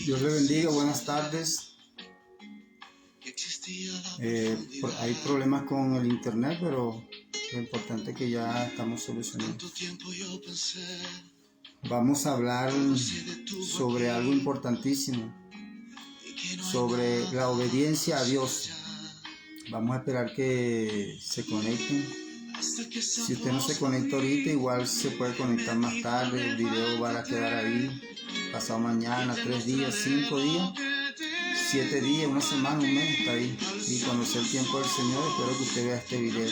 Dios le bendiga, buenas tardes. Hay problemas con el internet, pero lo importante es que ya estamos solucionando. Vamos a hablar sobre algo importantísimo, sobre la obediencia a Dios. Vamos a esperar que se conecten. Si usted no se conecta ahorita, igual se puede conectar más tarde. El video va a quedar ahí pasado mañana, 3 días, 5 días, 7 días, una semana, un mes, está ahí. Y cuando sea el tiempo del Señor, espero que usted vea este video.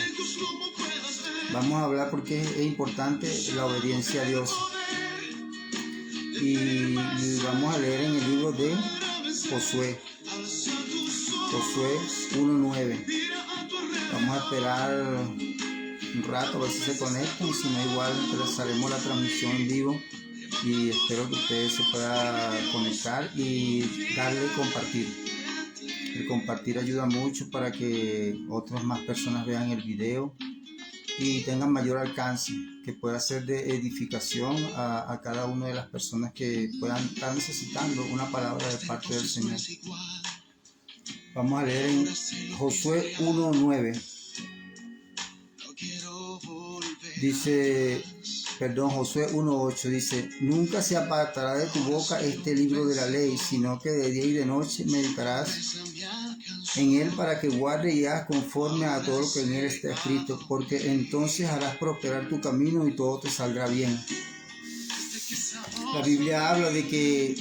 Vamos a hablar porque es importante la obediencia a Dios. Y vamos a leer en el libro de Josué 1:9. Vamos a esperar un rato a ver si se conectan, y si no, igual haremos la transmisión en vivo, y espero que ustedes se puedan conectar y darle compartir. El compartir ayuda mucho para que otras más personas vean el video y tengan mayor alcance, que pueda ser de edificación a cada una de las personas que puedan estar necesitando una palabra de parte del Señor. Vamos a leer en Josué 1:9. Josué 1:8 dice: nunca se apartará de tu boca este libro de la ley, sino que de día y de noche meditarás en él, para que guarde y hagas conforme a todo lo que en él está escrito, porque entonces harás prosperar tu camino y todo te saldrá bien. La Biblia habla de que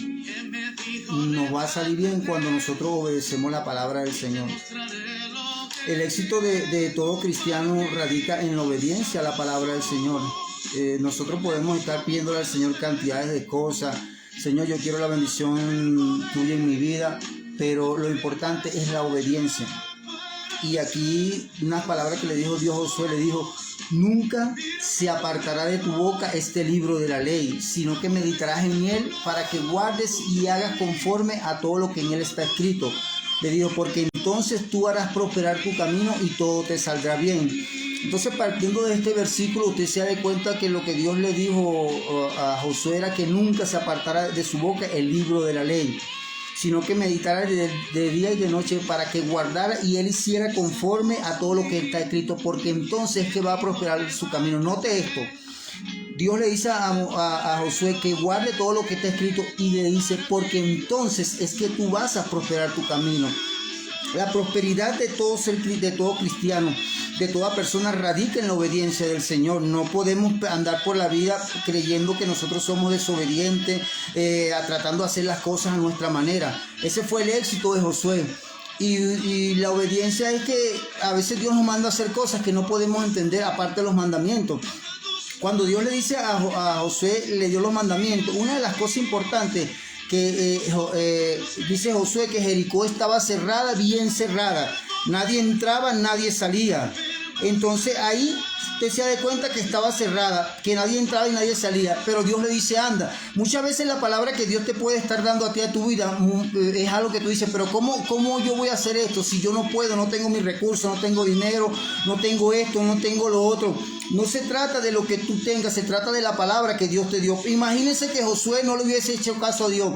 nos va a salir bien cuando nosotros obedecemos la palabra del Señor. El éxito de todo cristiano radica en la obediencia a la palabra del Señor. Nosotros podemos estar pidiéndole al Señor cantidades de cosas. Señor, yo quiero la bendición tuya en mi vida, pero lo importante es la obediencia. Y aquí una palabra que le dijo Dios a Josué, le dijo: nunca se apartará de tu boca este libro de la ley, sino que meditarás en él, para que guardes y hagas conforme a todo lo que en él está escrito. Le dijo: porque entonces tú harás prosperar tu camino y todo te saldrá bien. Entonces, partiendo de este versículo, usted se da cuenta que lo que Dios le dijo a Josué era que nunca se apartara de su boca el libro de la ley, sino que meditara de día y de noche, para que guardara y él hiciera conforme a todo lo que está escrito, porque entonces es que va a prosperar su camino. Note esto: Dios le dice a Josué que guarde todo lo que está escrito, y le dice: porque entonces es que tú vas a prosperar tu camino. La prosperidad de todo cristiano, de toda persona, radica en la obediencia del Señor. No podemos andar por la vida creyendo que nosotros somos desobedientes, tratando de hacer las cosas a nuestra manera. Ese fue el éxito de Josué. Y la obediencia es que a veces Dios nos manda a hacer cosas que no podemos entender, aparte de los mandamientos. Cuando Dios le dice a Josué, le dio los mandamientos, una de las cosas importantes que dice Josué, que Jericó estaba cerrada, bien cerrada. Nadie entraba, nadie salía. Entonces ahí usted se da cuenta que estaba cerrada, que nadie entraba y nadie salía. Pero Dios le dice: anda. Muchas veces la palabra que Dios te puede estar dando a ti a tu vida es algo que tú dices: pero ¿cómo yo voy a hacer esto si yo no puedo, no tengo mis recursos, no tengo dinero, no tengo esto, no tengo lo otro? No se trata de lo que tú tengas, se trata de la palabra que Dios te dio. Imagínense que Josué no le hubiese hecho caso a Dios.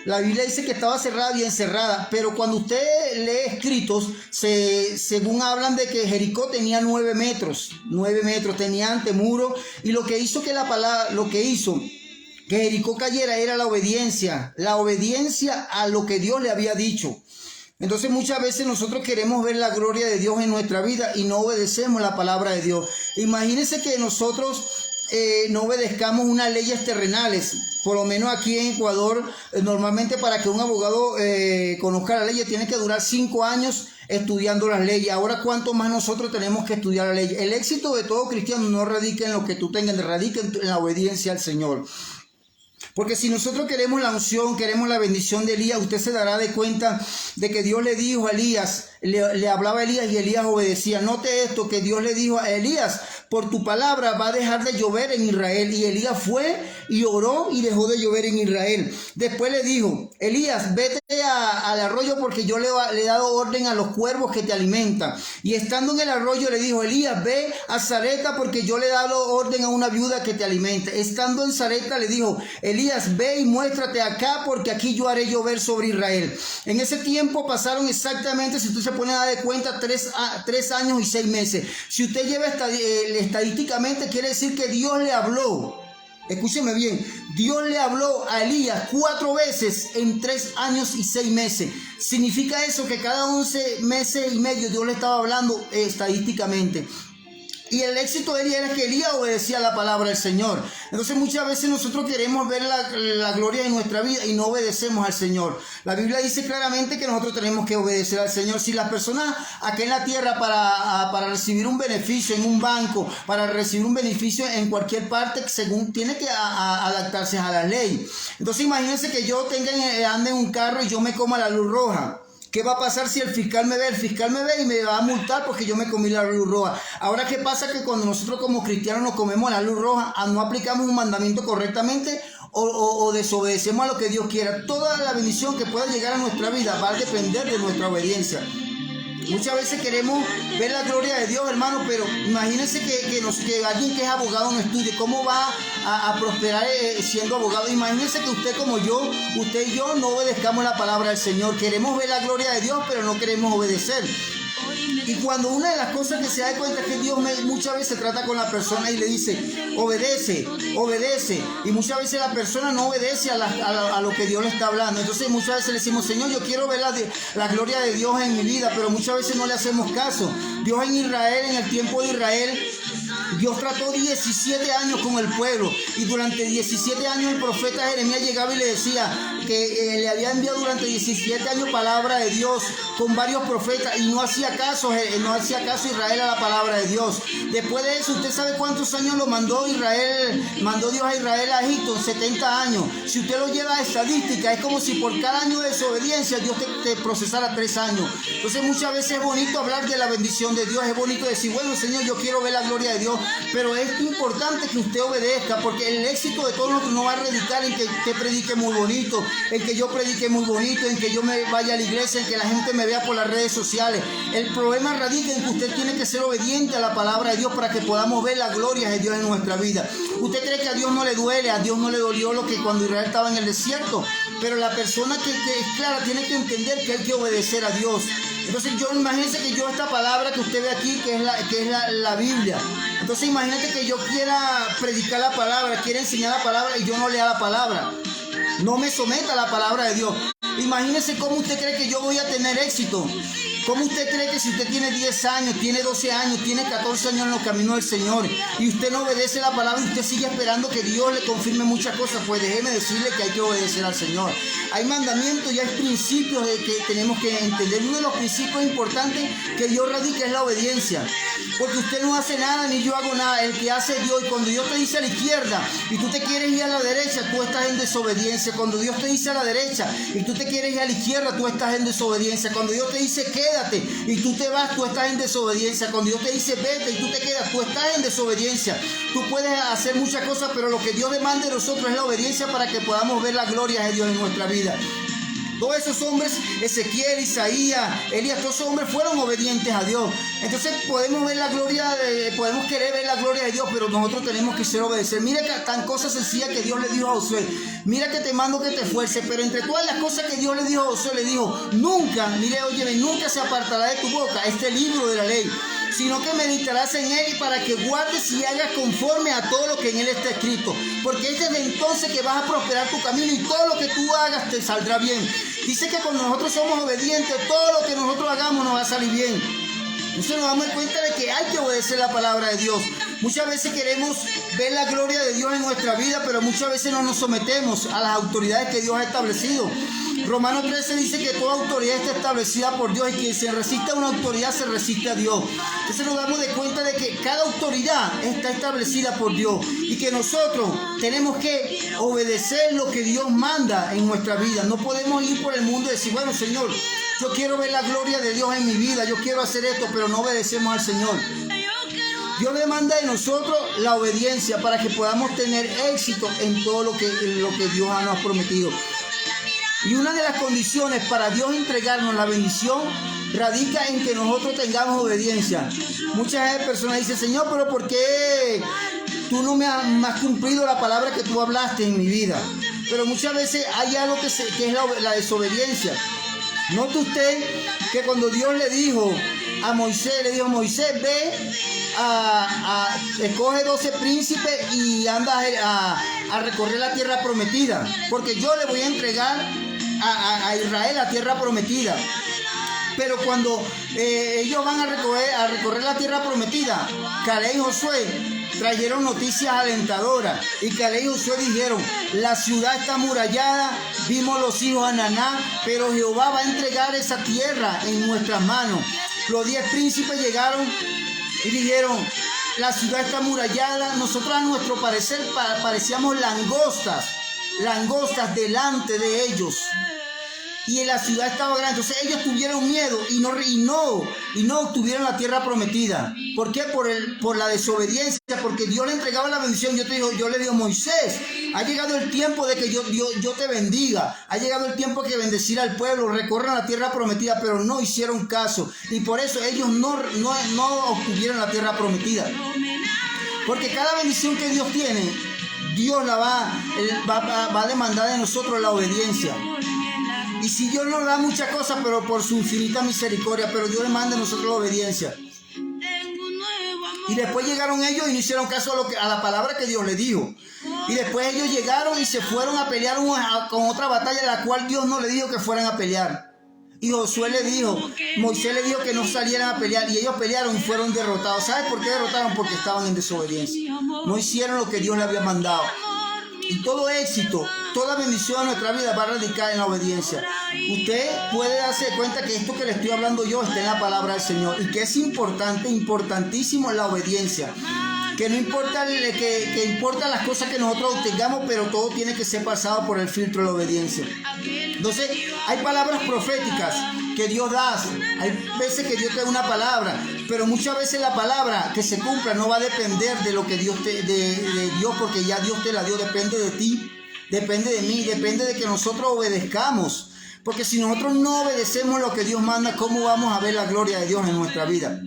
La Biblia dice que estaba cerrada, bien cerrada, pero cuando usted lee escritos, según hablan de que Jericó tenía 9 metros, tenía antemuro, y lo que hizo que Jericó cayera era la obediencia a lo que Dios le había dicho. Entonces muchas veces nosotros queremos ver la gloria de Dios en nuestra vida y no obedecemos la palabra de Dios. Imagínense que nosotros no obedezcamos unas leyes terrenales. Por lo menos aquí en Ecuador, normalmente para que un abogado conozca la ley tiene que durar 5 años estudiando las leyes. Ahora, ¿cuánto más nosotros tenemos que estudiar la ley? El éxito de todo cristiano no radica en lo que tú tengas, radica en la obediencia al Señor. Porque si nosotros queremos la unción, queremos la bendición de Elías, usted se dará de cuenta de que Dios le dijo a Elías, le hablaba a Elías y Elías obedecía. Note esto, que Dios le dijo a Elías: por tu palabra va a dejar de llover en Israel. Y Elías fue y oró y dejó de llover en Israel. Después le dijo, Elías, vete al arroyo porque yo le he dado orden a los cuervos que te alimentan. Y estando en el arroyo le dijo, Elías, ve a Sarepta porque yo le he dado orden a una viuda que te alimente. Estando en Sarepta le dijo, Elías, ve y muéstrate acá porque aquí yo haré llover sobre Israel. En ese tiempo pasaron exactamente, si usted se pone a dar de cuenta, 3 años y 6 meses. Si usted lleva estadísticamente, quiere decir que Dios le habló. Escúcheme bien, Dios le habló a Elías 4 veces en 3 años y 6 meses. Significa eso que cada 11 meses y medio Dios le estaba hablando estadísticamente. Y el éxito de Elías era que Elías obedecía la palabra del Señor. Entonces muchas veces nosotros queremos ver la gloria de nuestra vida y no obedecemos al Señor. La Biblia dice claramente que nosotros tenemos que obedecer al Señor. Si las personas acá en la tierra para recibir un beneficio en un banco, para recibir un beneficio en cualquier parte, según tiene que adaptarse a la ley. Entonces imagínense que yo ande en un carro y yo me coma la luz roja. ¿Qué va a pasar si el fiscal me ve? El fiscal me ve y me va a multar porque yo me comí la luz roja. Ahora, ¿qué pasa? Que cuando nosotros como cristianos nos comemos la luz roja, no aplicamos un mandamiento correctamente o desobedecemos a lo que Dios quiera. Toda la bendición que pueda llegar a nuestra vida va a depender de nuestra obediencia. Muchas veces queremos ver la gloria de Dios, hermano, pero imagínense que alguien que es abogado no estudie. ¿Cómo va a prosperar siendo abogado? Imagínense que usted como yo, usted y yo no obedezcamos la palabra del Señor. Queremos ver la gloria de Dios, pero no queremos obedecer. Y cuando una de las cosas que se da cuenta es que Dios muchas veces trata con la persona y le dice, obedece, obedece. Y muchas veces la persona no obedece a lo que Dios le está hablando. Entonces muchas veces le decimos, Señor, yo quiero ver la gloria de Dios en mi vida, pero muchas veces no le hacemos caso. Dios en Israel, en el tiempo de Israel, Dios trató 17 años con el pueblo y durante 17 años el profeta Jeremías llegaba y le decía que le había enviado durante 17 años palabra de Dios con varios profetas y no hacía caso Israel a la palabra de Dios. Después de eso, ¿usted sabe cuántos años lo mandó Dios a Israel a Egipto? 70 años. Si usted lo lleva a estadística, es como si por cada año de desobediencia Dios te procesara 3 años. Entonces muchas veces es bonito hablar de la bendición de Dios, es bonito decir, bueno, Señor, yo quiero ver la gloria de Dios, pero es importante que usted obedezca, porque el éxito de todos nosotros no va a radicar en que usted predique muy bonito, en que yo predique muy bonito, en que yo me vaya a la iglesia, en que la gente me vea por las redes sociales. El problema radica en que usted tiene que ser obediente a la palabra de Dios para que podamos ver la gloria de Dios en nuestra vida. ¿Usted cree que a Dios no le duele? A Dios no le dolió lo que cuando Israel estaba en el desierto, pero la persona que es clara tiene que entender que hay que obedecer a Dios. Entonces imagínense que yo esta palabra que usted ve aquí, que es la Biblia. Entonces imagínate que yo quiera predicar la palabra, quiera enseñar la palabra y yo no lea la palabra. No me someta a la palabra de Dios. Imagínese cómo usted cree que yo voy a tener éxito. ¿Cómo usted cree que si usted tiene 10 años, tiene 12 años, tiene 14 años en los caminos del Señor y usted no obedece la palabra y usted sigue esperando que Dios le confirme muchas cosas? Pues déjeme decirle que hay que obedecer al Señor. Hay mandamientos y hay principios que tenemos que entender. Uno de los principios importantes que Dios radica es la obediencia. Porque usted no hace nada ni yo hago nada. El que hace es Dios. Y cuando Dios te dice a la izquierda y tú te quieres ir a la derecha, tú estás en desobediencia. Cuando Dios te dice a la derecha y tú te quieres ir a la izquierda, tú estás en desobediencia. Cuando Dios te dice quédate y tú te vas, tú estás en desobediencia. Cuando Dios te dice vete y tú te quedas, tú estás en desobediencia. Tú puedes hacer muchas cosas, pero lo que Dios demanda de nosotros es la obediencia para que podamos ver la gloria de Dios en nuestra vida. Todos esos hombres, Ezequiel, Isaías, Elías, todos esos hombres fueron obedientes a Dios. Entonces podemos querer ver la gloria de Dios, pero nosotros tenemos que ser obedecer. Mira que tan cosa sencilla que Dios le dijo a Josué. Mira que te mando que te esfuerces, pero entre todas las cosas que Dios le dijo a Josué, le dijo, nunca se apartará de tu boca este libro de la ley, sino que meditarás en él y para que guardes y hagas conforme a todo lo que en él está escrito. Porque es desde entonces que vas a prosperar tu camino y todo lo que tú hagas te saldrá bien. Dice que cuando nosotros somos obedientes, todo lo que nosotros hagamos nos va a salir bien. Entonces nos damos cuenta de que hay que obedecer la palabra de Dios. Muchas veces queremos ver la gloria de Dios en nuestra vida, pero muchas veces no nos sometemos a las autoridades que Dios ha establecido. Romanos 13 dice que toda autoridad está establecida por Dios y quien se resiste a una autoridad se resiste a Dios. Entonces nos damos de cuenta de que cada autoridad está establecida por Dios y que nosotros tenemos que obedecer lo que Dios manda en nuestra vida. No podemos ir por el mundo y decir, bueno, Señor, yo quiero ver la gloria de Dios en mi vida, yo quiero hacer esto, pero no obedecemos al Señor. Dios demanda de nosotros la obediencia para que podamos tener éxito en todo lo que Dios nos ha prometido. Y una de las condiciones para Dios entregarnos la bendición radica en que nosotros tengamos obediencia. Muchas personas dicen, Señor, pero ¿por qué tú no me has cumplido la palabra que tú hablaste en mi vida? Pero muchas veces hay algo que es la desobediencia. Note usted que cuando Dios le dijo a Moisés, ve, escoge 12 príncipes y anda a recorrer la tierra prometida, porque yo le voy a entregar a Israel la tierra prometida. Pero cuando ellos van a recorrer la tierra prometida, Caleb y Josué trajeron noticias alentadoras. Y Caleb y Josué dijeron, la ciudad está amurallada, vimos los hijos de Ananá, pero Jehová va a entregar esa tierra en nuestras manos. Los 10 príncipes llegaron y dijeron, la ciudad está amurallada. Nosotros a nuestro parecer parecíamos langostas delante de ellos. Y la ciudad estaba grande. Entonces ellos tuvieron miedo y no obtuvieron la tierra prometida. ¿Por qué? Por la desobediencia, porque Dios le entregaba la bendición. Yo le digo, Moisés, ha llegado el tiempo de que yo te bendiga. Ha llegado el tiempo que bendecir al pueblo, recorran la tierra prometida, pero no hicieron caso. Y por eso ellos no obtuvieron la tierra prometida. Porque cada bendición que Dios tiene, Dios la va a demandar de nosotros la obediencia. Y si Dios nos da muchas cosas, pero por su infinita misericordia, pero Dios demanda de nosotros la obediencia. Y después llegaron ellos y no hicieron caso a la palabra que Dios les dijo. Y después ellos llegaron y se fueron a pelear con otra batalla, la cual Dios no le dijo que fueran a pelear. Y Moisés le dijo que no salieran a pelear. Y ellos pelearon y fueron derrotados. ¿Sabes por qué derrotaron? Porque estaban en desobediencia. No hicieron lo que Dios les había mandado. Y todo éxito, toda bendición en nuestra vida va a radicar en la obediencia. Usted puede darse cuenta que esto que le estoy hablando yo está en la palabra del Señor. Y que es importantísimo la obediencia. Que no importa, que importan las cosas que nosotros obtengamos, pero todo tiene que ser pasado por el filtro de la obediencia. Entonces, hay palabras proféticas que Dios da. Hay veces que Dios te da una palabra, pero muchas veces la palabra que se cumpla no va a depender de lo que Dios de Dios, porque ya Dios te la dio. Depende de ti, depende de mí, depende de que nosotros obedezcamos. Porque si nosotros no obedecemos lo que Dios manda, ¿cómo vamos a ver la gloria de Dios en nuestra vida?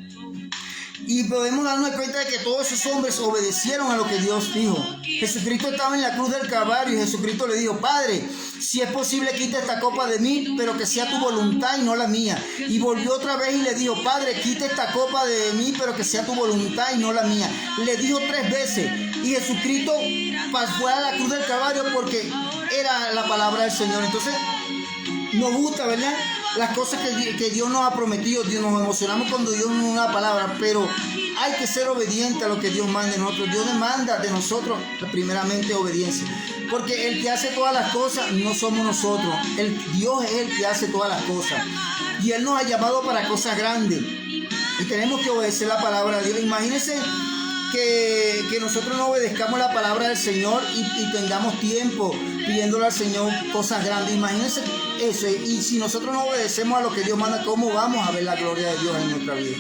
Y podemos darnos cuenta de que todos esos hombres obedecieron a lo que Dios dijo. Jesucristo estaba en la cruz del Calvario y Jesucristo le dijo, Padre, si es posible quita esta copa de mí, pero que sea tu voluntad y no la mía. Y volvió otra vez y le dijo, Padre, quita esta copa de mí, pero que sea tu voluntad y no la mía. Le dijo 3 veces y Jesucristo fue a la cruz del Calvario porque era la palabra del Señor. Entonces, nos gusta, ¿verdad? Las cosas que Dios nos ha prometido. Nos emocionamos cuando Dios nos da una palabra, pero hay que ser obediente a lo que Dios manda de nosotros. Dios demanda de nosotros primeramente obediencia, porque el que hace todas las cosas no somos nosotros. Dios es el que hace todas las cosas y Él nos ha llamado para cosas grandes y tenemos que obedecer la palabra de Dios. Imagínense que nosotros no obedezcamos la palabra del Señor y tengamos tiempo pidiéndole al Señor cosas grandes. Imagínense eso. Y si nosotros no obedecemos a lo que Dios manda, ¿cómo vamos a ver la gloria de Dios en nuestra vida?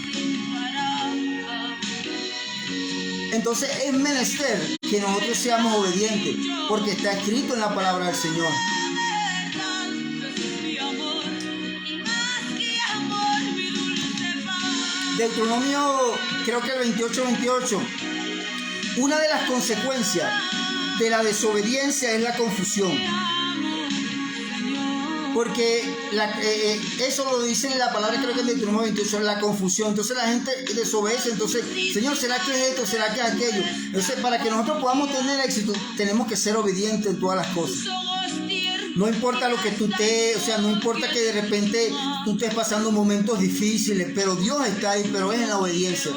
Entonces es menester que nosotros seamos obedientes, porque está escrito en la palabra del Señor. Deuteronomio, creo que el 28:28. Una de las consecuencias de la desobediencia es la confusión. Porque eso lo dice en la palabra, creo que en Deuteronomio 28, la confusión. Entonces la gente desobedece. Entonces, Señor, ¿será que es esto? ¿Será que es aquello? Entonces, para que nosotros podamos tener éxito, tenemos que ser obedientes en todas las cosas. No importa lo que no importa que de repente tú estés pasando momentos difíciles, pero Dios está ahí, pero es en la obediencia.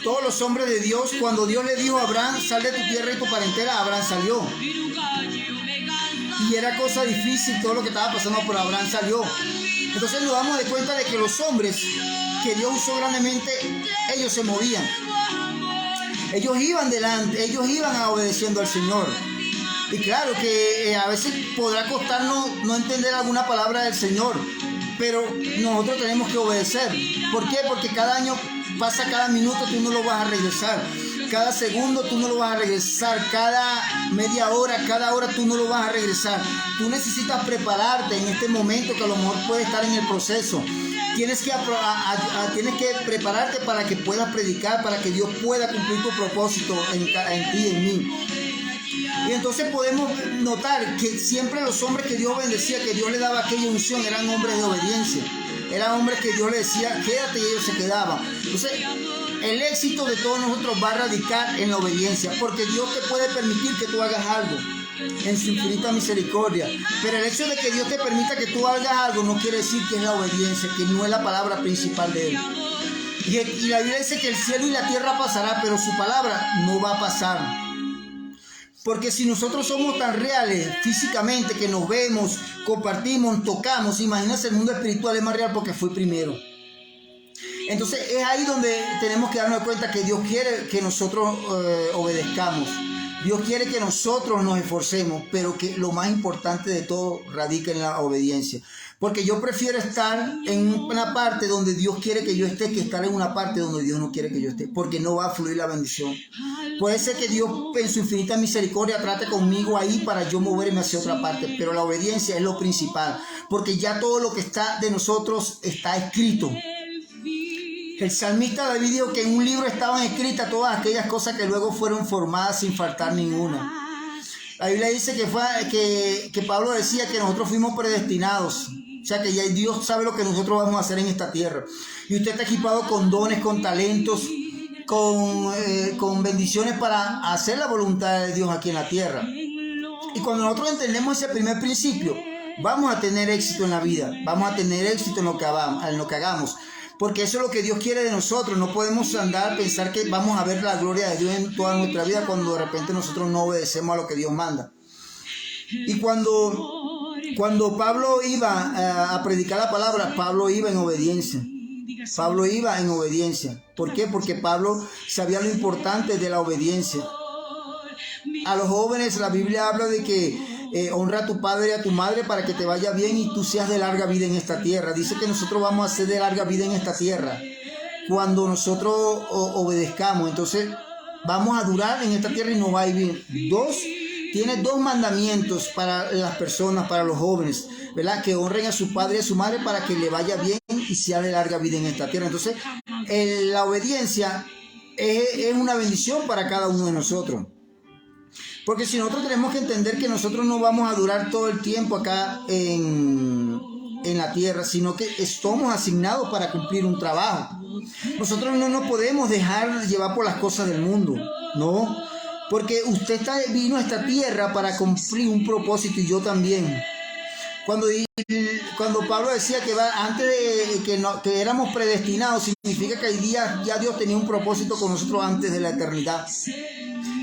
Todos los hombres de Dios, cuando Dios le dijo a Abraham, sal de tu tierra y tu parentela, Abraham salió. Y era cosa difícil todo lo que estaba pasando, pero Abraham salió. Entonces nos damos de cuenta de que los hombres que Dios usó grandemente, ellos se movían. Ellos iban delante, ellos iban obedeciendo al Señor. Y claro que a veces podrá costarnos no entender alguna palabra del Señor, pero nosotros tenemos que obedecer. ¿Por qué? Porque cada año pasa cada minuto, tú no lo vas a regresar. Cada segundo tú no lo vas a regresar. Cada media hora, cada hora tú no lo vas a regresar. Tú necesitas prepararte en este momento que a lo mejor puedes estar en el proceso. Tienes que prepararte para que puedas predicar, para que Dios pueda cumplir tu propósito en ti y en mí. Y entonces podemos notar que siempre los hombres que Dios bendecía, que Dios le daba aquella unción, eran hombres de obediencia. Eran hombres que Dios le decía, quédate, y ellos se quedaban. Entonces, el éxito de todos nosotros va a radicar en la obediencia, porque Dios te puede permitir que tú hagas algo en su infinita misericordia. Pero el hecho de que Dios te permita que tú hagas algo no quiere decir que es la obediencia, que no es la palabra principal de Él. Y la Biblia dice que el cielo y la tierra pasará, pero su palabra no va a pasar. Porque si nosotros somos tan reales físicamente, que nos vemos, compartimos, tocamos, imagínense, el mundo espiritual es más real porque fue primero. Entonces es ahí donde tenemos que darnos cuenta que Dios quiere que nosotros obedezcamos. Dios quiere que nosotros nos esforcemos, pero que lo más importante de todo radica en la obediencia. Porque yo prefiero estar en una parte donde Dios quiere que yo esté, que estar en una parte donde Dios no quiere que yo esté, porque no va a fluir la bendición. Puede ser que Dios en su infinita misericordia trate conmigo ahí para yo moverme hacia otra parte, pero la obediencia es lo principal, porque ya todo lo que está de nosotros está escrito. El salmista David dijo que en un libro estaban escritas todas aquellas cosas que luego fueron formadas sin faltar ninguna. La Biblia dice que Pablo decía que nosotros fuimos predestinados. O sea que ya Dios sabe lo que nosotros vamos a hacer en esta tierra. Y usted está equipado con dones, con talentos, con bendiciones para hacer la voluntad de Dios aquí en la tierra. Y cuando nosotros entendemos ese primer principio, vamos a tener éxito en la vida. Vamos a tener éxito en lo que hagamos. Porque eso es lo que Dios quiere de nosotros. No podemos andar a pensar que vamos a ver la gloria de Dios en toda nuestra vida cuando de repente nosotros no obedecemos a lo que Dios manda. Y cuando Pablo iba a predicar la palabra, Pablo iba en obediencia. Pablo iba en obediencia. ¿Por qué? Porque Pablo sabía lo importante de la obediencia. A los jóvenes la Biblia habla de que honra a tu padre y a tu madre para que te vaya bien y tú seas de larga vida en esta tierra. Dice que nosotros vamos a ser de larga vida en esta tierra cuando nosotros obedezcamos. Entonces vamos a durar en esta tierra y nos va a ir bien. Tiene dos mandamientos para las personas, para los jóvenes, ¿verdad? Que honren a su padre y a su madre para que le vaya bien y sea de larga vida en esta tierra. Entonces la obediencia es una bendición para cada uno de nosotros. Porque si nosotros tenemos que entender que nosotros no vamos a durar todo el tiempo acá en la tierra, sino que somos asignados para cumplir un trabajo. Nosotros no nos podemos dejar llevar por las cosas del mundo, no. Porque usted vino a esta tierra para cumplir un propósito y yo también. Cuando Pablo decía que antes de que éramos predestinados, significa que hoy día ya Dios tenía un propósito con nosotros antes de la eternidad.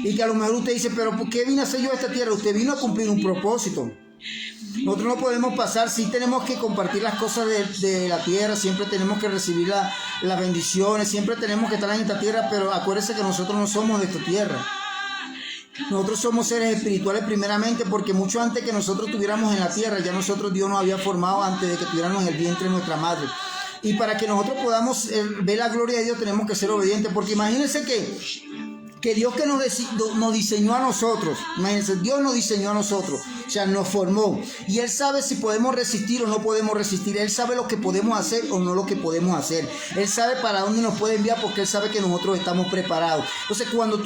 Y que a lo mejor usted dice, pero ¿por qué vine a hacer yo a esta tierra? Usted vino a cumplir un propósito. Nosotros no podemos pasar, sí tenemos que compartir las cosas de la tierra, siempre tenemos que recibir las bendiciones, siempre tenemos que estar en esta tierra, pero acuérdense que nosotros no somos de esta tierra. Nosotros somos seres espirituales primeramente, porque mucho antes que nosotros estuviéramos en la tierra, ya nosotros Dios nos había formado antes de que estuviéramos en el vientre de nuestra madre. Y para que nosotros podamos ver la gloria de Dios tenemos que ser obedientes, porque imagínense que Dios que nos diseñó a nosotros, imagínense, Dios nos diseñó a nosotros, o sea, nos formó, y Él sabe si podemos resistir o no podemos resistir. Él sabe lo que podemos hacer o no lo que podemos hacer. Él sabe para dónde nos puede enviar, porque Él sabe que nosotros estamos preparados. Entonces, cuando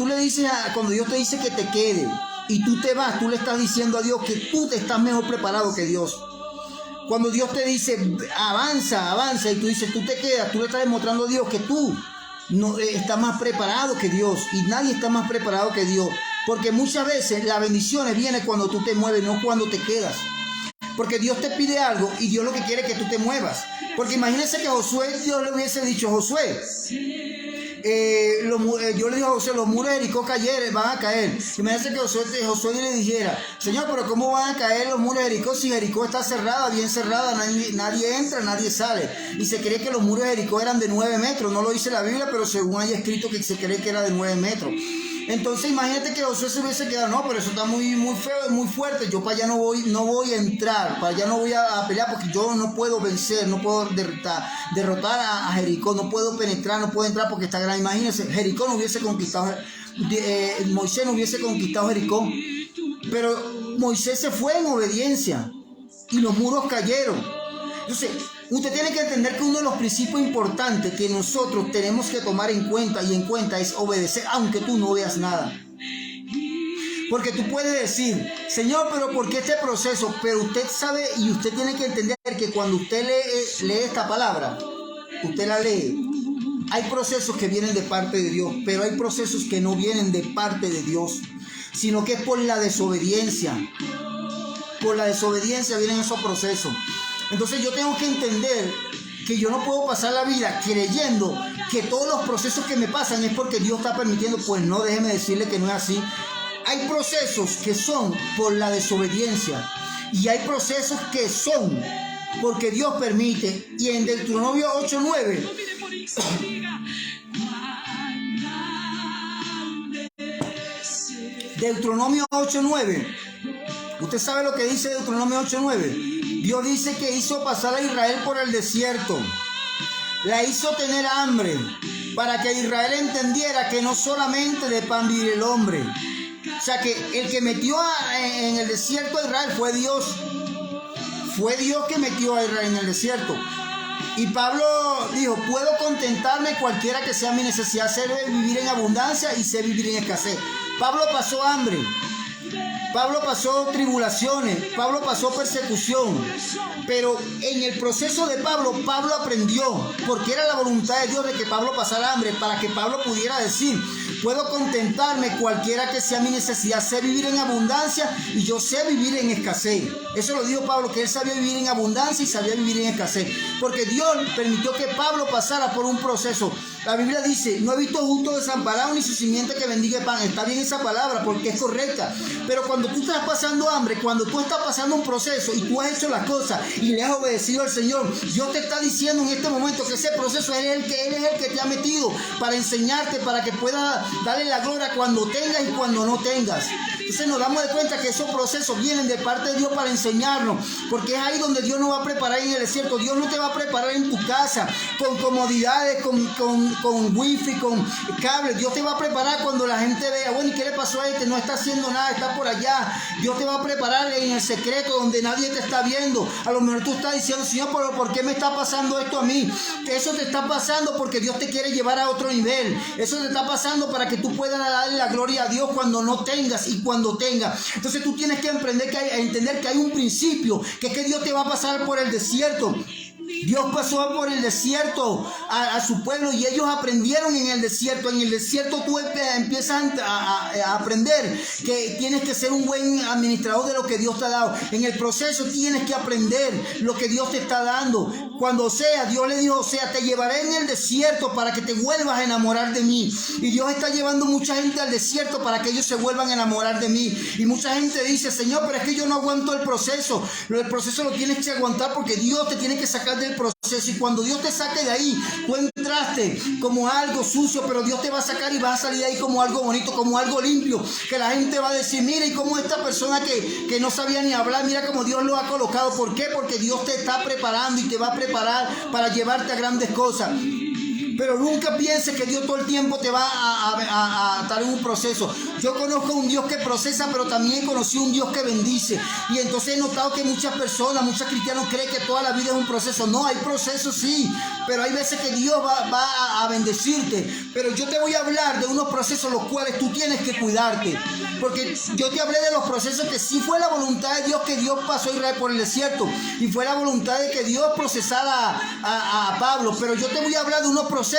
Dios te dice que te quede y tú te vas, tú le estás diciendo a Dios que tú te estás mejor preparado que Dios. Cuando Dios te dice avanza, y tú dices tú te quedas, tú le estás demostrando a Dios que tú no está más preparado que Dios, y nadie está más preparado que Dios, porque muchas veces las bendiciones vienen cuando tú te mueves, no cuando te quedas, porque Dios te pide algo y Dios lo que quiere es que tú te muevas. Porque imagínense que Josué, Dios le hubiese dicho, Josué, yo le dije a Josué, los muros de Jericó van a caer. Imagínense que Josué le dijera, Señor, pero ¿cómo van a caer los muros de Jericó si Jericó está cerrada, bien cerrada, nadie entra, nadie sale? Y se cree que los muros de Jericó eran de 9 metros, no lo dice la Biblia, pero según hay escrito que se cree que era de 9 metros. Entonces imagínate que Josué se hubiese quedado, no, pero eso está muy feo, muy fuerte, yo para allá no voy a entrar, para allá no voy a pelear porque yo no puedo vencer, no puedo derrotar a Jericó, no puedo penetrar, no puedo entrar porque está grande. Imagínense, Jericó no hubiese conquistado, Moisés no hubiese conquistado Jericó, pero Moisés se fue en obediencia y los muros cayeron. Entonces, usted tiene que entender que uno de los principios importantes que nosotros tenemos que tomar en cuenta es obedecer aunque tú no veas nada. Porque tú puedes decir, Señor, pero ¿por qué este proceso? Pero usted sabe y usted tiene que entender que cuando usted lee esta palabra, usted la lee, hay procesos que vienen de parte de Dios, pero hay procesos que no vienen de parte de Dios, sino que es por la desobediencia. Por la desobediencia vienen esos procesos. Entonces yo tengo que entender que yo no puedo pasar la vida creyendo que todos los procesos que me pasan es porque Dios está permitiendo. Pues no, déjeme decirle que no es así. Hay procesos que son por la desobediencia y hay procesos que son porque Dios permite. Y en Deuteronomio 8:9 Deuteronomio 8:9, usted sabe lo que dice Deuteronomio 8:9. Dios dice que hizo pasar a Israel por el desierto, la hizo tener hambre, para que Israel entendiera que no solamente de pan vive el hombre. O sea que el que metió en el desierto a Israel fue Dios. Fue Dios que metió a Israel en el desierto. Y Pablo dijo, puedo contentarme cualquiera que sea mi necesidad, sé vivir en abundancia y sé vivir en escasez. Pablo pasó hambre, Pablo pasó tribulaciones, Pablo pasó persecución, pero en el proceso de Pablo aprendió, porque era la voluntad de Dios de que Pablo pasara hambre, para que Pablo pudiera decir, puedo contentarme cualquiera que sea mi necesidad, sé vivir en abundancia y yo sé vivir en escasez. Eso lo dijo Pablo, que él sabía vivir en abundancia y sabía vivir en escasez, porque Dios permitió que Pablo pasara por un proceso. La Biblia dice, no he visto justo desamparado ni su simiente que bendiga pan. Está bien esa palabra porque es correcta, pero cuando tú estás pasando hambre, cuando tú estás pasando un proceso y tú has hecho las cosas y le has obedecido al Señor, Dios te está diciendo en este momento que ese proceso Él es el que te ha metido para enseñarte, para que pueda darle la gloria cuando tengas y cuando no tengas. Entonces nos damos de cuenta que esos procesos vienen de parte de Dios para enseñarnos, porque es ahí donde Dios nos va a preparar en el desierto. Dios no te va a preparar en tu casa con comodidades, con wifi, con cable. Dios te va a preparar cuando la gente vea, bueno, ¿y qué le pasó a este? No está haciendo nada, está por allá. Dios te va a preparar en el secreto donde nadie te está viendo. A lo mejor tú estás diciendo, Señor, pero ¿por qué me está pasando esto a mí? Eso te está pasando porque Dios te quiere llevar a otro nivel. Eso te está pasando para que tú puedas darle la gloria a Dios cuando no tengas y cuando tengas. Entonces tú tienes que entender que hay un principio, que es que Dios te va a pasar por el desierto. Dios pasó por el desierto a su pueblo y ellos aprendieron en el desierto. En el desierto tú empiezas a aprender que tienes que ser un buen administrador de lo que Dios te ha dado. En el proceso tienes que aprender lo que Dios te está dando. Cuando Dios le dijo, te llevaré en el desierto para que te vuelvas a enamorar de mí. Y Dios está llevando mucha gente al desierto para que ellos se vuelvan a enamorar de mí. Y mucha gente dice, Señor, pero es que yo no aguanto el proceso. El proceso lo tienes que aguantar porque Dios te tiene que sacar del proceso, y cuando Dios te saque de ahí, tú entraste como algo sucio, pero Dios te va a sacar y vas a salir de ahí como algo bonito, como algo limpio, que la gente va a decir, mira, y como esta persona que no sabía ni hablar, mira cómo Dios lo ha colocado. ¿Por qué? Porque Dios te está preparando y te va a preparar para llevarte a grandes cosas. Pero nunca pienses que Dios todo el tiempo te va a estar en un proceso. Yo conozco un Dios que procesa, pero también conocí un Dios que bendice. Y entonces he notado que muchos cristianos creen que toda la vida es un proceso. No, hay procesos sí, pero hay veces que Dios va a bendecirte. Pero yo te voy a hablar de unos procesos los cuales tú tienes que cuidarte. Porque yo te hablé de los procesos que sí fue la voluntad de Dios, que Dios pasó a Israel por el desierto. Y fue la voluntad de que Dios procesara a Pablo. Pero yo te voy a hablar de unos procesos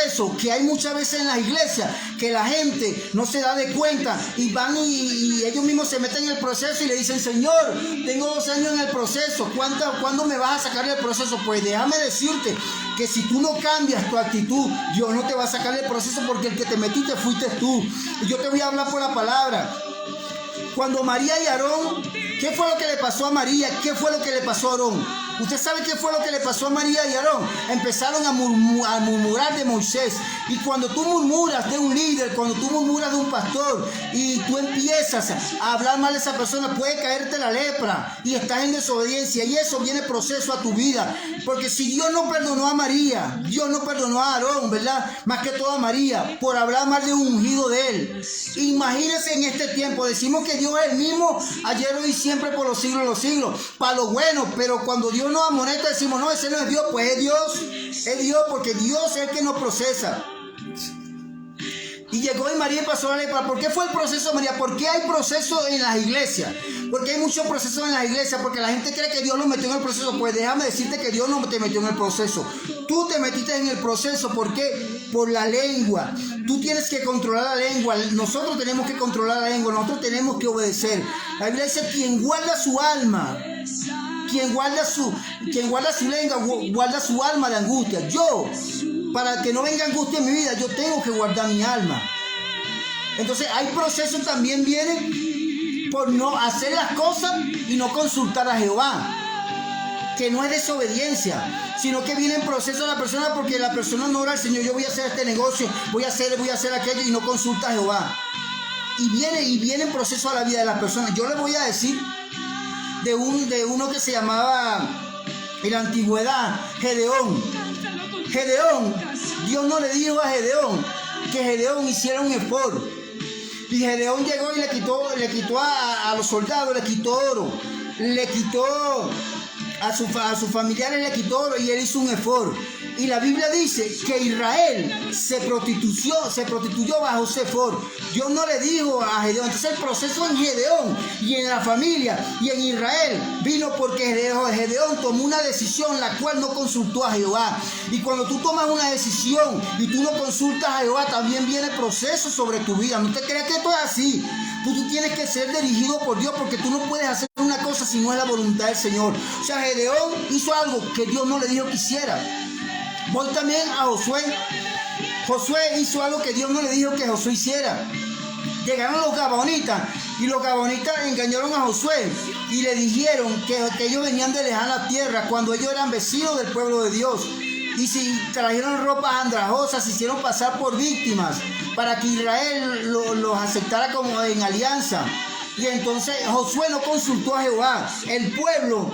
que hay muchas veces en las iglesias que la gente no se da de cuenta y van y ellos mismos se meten en el proceso y le dicen, Señor, tengo 2 años en el proceso, ¿cuándo me vas a sacar del proceso? Pues déjame decirte que si tú no cambias tu actitud, Dios no te va a sacar del proceso, porque el que te metiste fuiste tú. Y yo te voy a hablar por la palabra. Cuando María y Aarón, ¿qué fue lo que le pasó a María? ¿Qué fue lo que le pasó a Aarón? Usted sabe qué fue lo que le pasó a María y Aarón. Empezaron a murmurar de Moisés. Y cuando tú murmuras de un líder, cuando tú murmuras de un pastor y tú empiezas a hablar mal de esa persona, puede caerte la lepra y estás en desobediencia. Y eso viene proceso a tu vida. Porque si Dios no perdonó a María, Dios no perdonó a Aarón, ¿verdad? Más que todo a María, por hablar mal de un ungido de él. Imagínense en este tiempo, decimos que Dios es el mismo ayer, hoy y siempre por los siglos de los siglos. Para lo bueno, pero cuando Dios nos amonesta decimos, no, ese no es Dios. Pues es Dios porque Dios es el que nos procesa. Y llegó y María pasó la lepra. ¿Por qué fue el proceso de María? ¿Por qué hay proceso en las iglesias? Porque hay muchos procesos en las iglesias, porque la gente cree que Dios lo metió en el proceso. Pues déjame decirte que Dios no te metió en el proceso. Tú te metiste en el proceso. ¿Por qué? Por la lengua. Tú tienes que controlar la lengua. Nosotros tenemos que controlar la lengua. Nosotros tenemos que obedecer. La Biblia dice, quien guarda su alma, quien guarda su lengua, guarda su alma de angustia. Yo, para que no venga angustia en mi vida, yo tengo que guardar mi alma. Entonces hay procesos también vienen por no hacer las cosas y no consultar a Jehová, que no es desobediencia, sino que viene en proceso la persona porque la persona no ora al Señor. Yo voy a hacer este negocio, voy a hacer aquello y no consulta a Jehová. Y viene en proceso a la vida de las personas. Yo le voy a decir de uno que se llamaba en la antigüedad Gedeón. Dios no le dijo a Gedeón que Gedeón hiciera un efod. Y Gedeón llegó y le quitó a los soldados, le quitó oro, le quitó a sus familiares, le quitó oro y él hizo un efod. Y la Biblia dice que Israel se prostituyó bajo ese efod. Dios no le dijo a Gedeón. Entonces el proceso en Gedeón y en la familia y en Israel vino porque Gedeón tomó una decisión la cual no consultó a Jehová. Y cuando tú tomas una decisión y tú no consultas a Jehová, también viene proceso sobre tu vida. No te creas que esto es así. Tú tienes que ser dirigido por Dios, porque tú no puedes hacer una cosa si no es la voluntad del Señor. O sea, Gedeón hizo algo que Dios no le dijo que hiciera. Voy también a Josué. Josué hizo algo que Dios no le dijo que Josué hiciera. Llegaron los gabaonitas y los gabaonitas engañaron a Josué y le dijeron que ellos venían de lejana tierra cuando ellos eran vecinos del pueblo de Dios. Y si trajeron ropas andrajosas, se hicieron pasar por víctimas para que Israel los aceptara como en alianza. Y entonces Josué no consultó a Jehová. El pueblo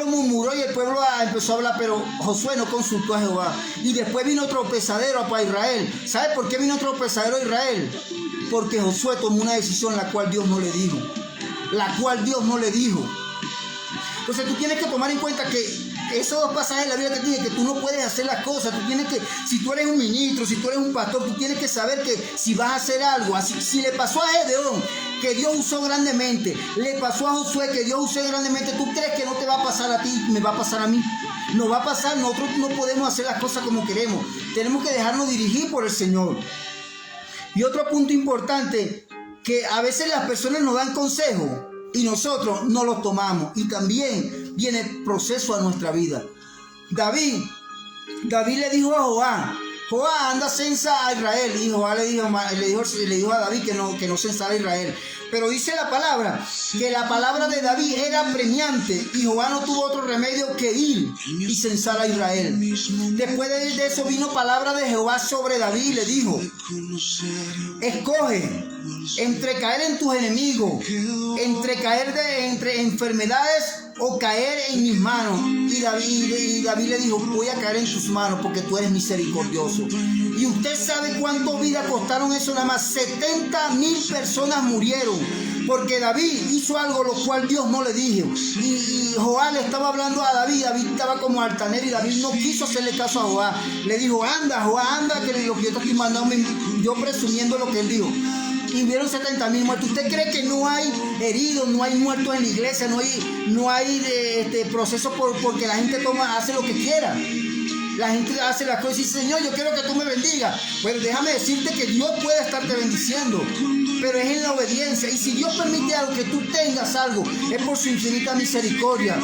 murmuró y el pueblo empezó a hablar, pero Josué no consultó a Jehová. Y después vino otro pesadero para Israel. ¿Sabe por qué vino otro pesadero a Israel? Porque Josué tomó una decisión la cual Dios no le dijo. Entonces tú tienes que tomar en cuenta que esos dos pasajes de la Biblia te dicen que tú no puedes hacer las cosas. Tú tienes que, si tú eres un ministro, si tú eres un pastor, tú tienes que saber que si vas a hacer algo, así, si le pasó a Gedeón, que Dios usó grandemente, le pasó a Josué, que Dios usó grandemente, ¿tú crees que no te va a pasar a ti, me va a pasar a mí? No va a pasar. Nosotros no podemos hacer las cosas como queremos. Tenemos que dejarnos dirigir por el Señor. Y otro punto importante, que a veces las personas nos dan consejos y nosotros no los tomamos. Y también viene proceso a nuestra vida. David le dijo a Joab, anda censa a Israel. Y Joab le dijo a David que no censara a Israel. Pero dice la palabra que la palabra de David era premiante y Joab no tuvo otro remedio que ir y censar a Israel. Después de eso vino palabra de Jehová sobre David y le dijo: escoge entre caer en tus enemigos, entre caer entre enfermedades o caer en mis manos. Y David le dijo: voy a caer en tus manos porque tú eres misericordioso. Y usted sabe cuánto vida costaron eso nada más. 70,000 personas murieron porque David hizo algo lo cual Dios no le dijo. Y Joab le estaba hablando a David. David estaba como altanero y David no quiso hacerle caso a Joab. Le dijo: anda, Joab, anda, que lo que yo te estoy mandando, yo presumiendo lo que él dijo. Y hubieron 70,000 muertos. ¿Usted cree que no hay heridos, no hay muertos en la iglesia, no hay proceso porque la gente hace lo que quiera? La gente hace las cosas y dice: Señor, yo quiero que tú me bendigas. Bueno, déjame decirte que Dios puede estarte bendiciendo, pero es en la obediencia. Y si Dios permite algo, que tú tengas algo, es por su infinita misericordia.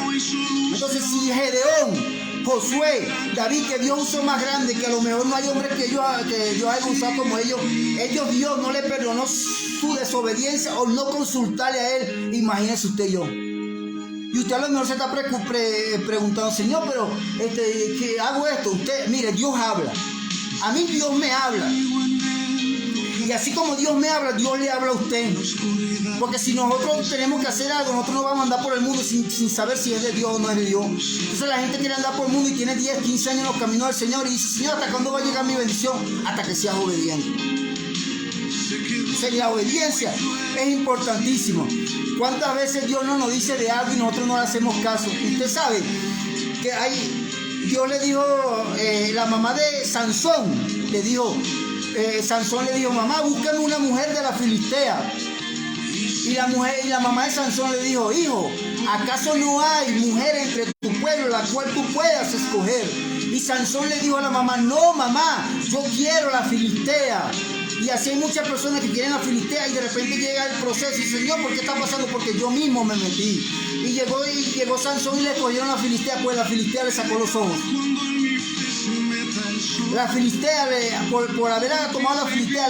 Entonces, si Gedeón, Josué, David, que Dios usó más grande, que a lo mejor no hay hombres que Dios haya usado como ellos Dios no le perdonó su desobediencia o no consultarle a él. Imagínese usted y yo. Y usted a lo mejor se está preguntando, Señor, pero ¿qué hago esto? Usted, mire, Dios habla. A mí Dios me habla. Y así como Dios me habla, Dios le habla a usted. Porque si nosotros tenemos que hacer algo, nosotros no vamos a andar por el mundo sin saber si es de Dios o no es de Dios. Entonces la gente quiere andar por el mundo y tiene 10, 15 años en los caminos del Señor y dice, Señor, ¿hasta cuándo va a llegar mi bendición? Hasta que seas obediente. Entonces la obediencia es importantísimo. ¿Cuántas veces Dios no nos dice de algo y nosotros no le hacemos caso? Usted sabe que Dios le dijo, la mamá de Sansón le dijo, Sansón le dijo, mamá, búscame una mujer de la Filistea. Y la mamá de Sansón le dijo, hijo, ¿acaso no hay mujer entre tu pueblo la cual tú puedas escoger? Y Sansón le dijo a la mamá, no, mamá, yo quiero la Filistea. Y así hay muchas personas que quieren la Filistea y de repente llega el proceso y Señor, ¿por qué está pasando? Porque yo mismo me metí. Y llegó Sansón y le cogieron la Filistea, pues la Filistea le sacó los ojos. La Filistea, por haber tomado la Filistea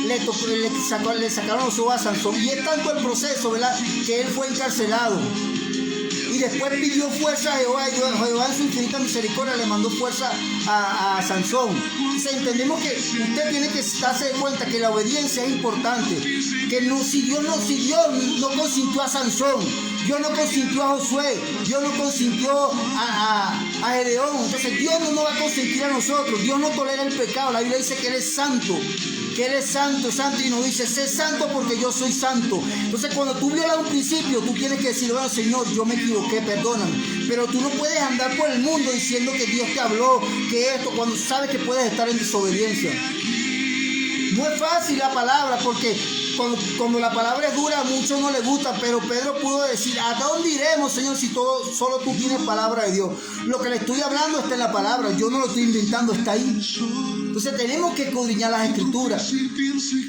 le sacaron los ojos a Sansón. Y es tanto el proceso, ¿verdad?, que él fue encarcelado. Y después pidió fuerza a Jehová, y Jehová en su infinita misericordia le mandó fuerza a Sansón. Entonces entendemos que usted tiene que darse cuenta que la obediencia es importante. Que si Dios no consintió a Sansón, Dios no consintió a Josué, Dios no consintió a Gedeón, entonces Dios no nos va a consentir a nosotros. Dios no tolera el pecado. La Biblia dice que Él es santo. Que Él es santo, santo, y nos dice, sé santo porque yo soy santo. Entonces cuando tú violas un principio, tú tienes que decir, bueno, Señor, yo me equivoqué, perdóname. Pero tú no puedes andar por el mundo diciendo que Dios te habló, que esto, cuando sabes que puedes estar en desobediencia. No es fácil la palabra, porque cuando la palabra es dura, a muchos no les gusta, pero Pedro pudo decir, ¿a dónde iremos, Señor, si solo tú tienes palabra de Dios? Lo que le estoy hablando está en la palabra, yo no lo estoy inventando, está ahí. Entonces tenemos que escudriñar las escrituras,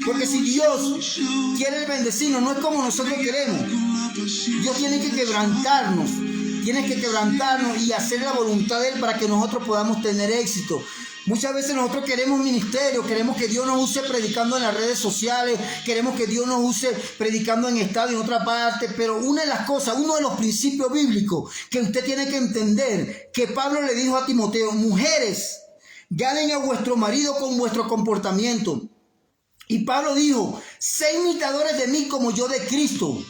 porque si Dios quiere bendecirnos, no es como nosotros queremos. Dios tiene que quebrantarnos y hacer la voluntad de Él para que nosotros podamos tener éxito. Muchas veces nosotros queremos ministerio, queremos que Dios nos use predicando en las redes sociales, queremos que Dios nos use predicando en estadio, en otra parte, pero una de las cosas, uno de los principios bíblicos que usted tiene que entender, que Pablo le dijo a Timoteo, mujeres, ganen a vuestro marido con vuestro comportamiento. Y Pablo dijo, sé imitadores de mí como yo de Cristo.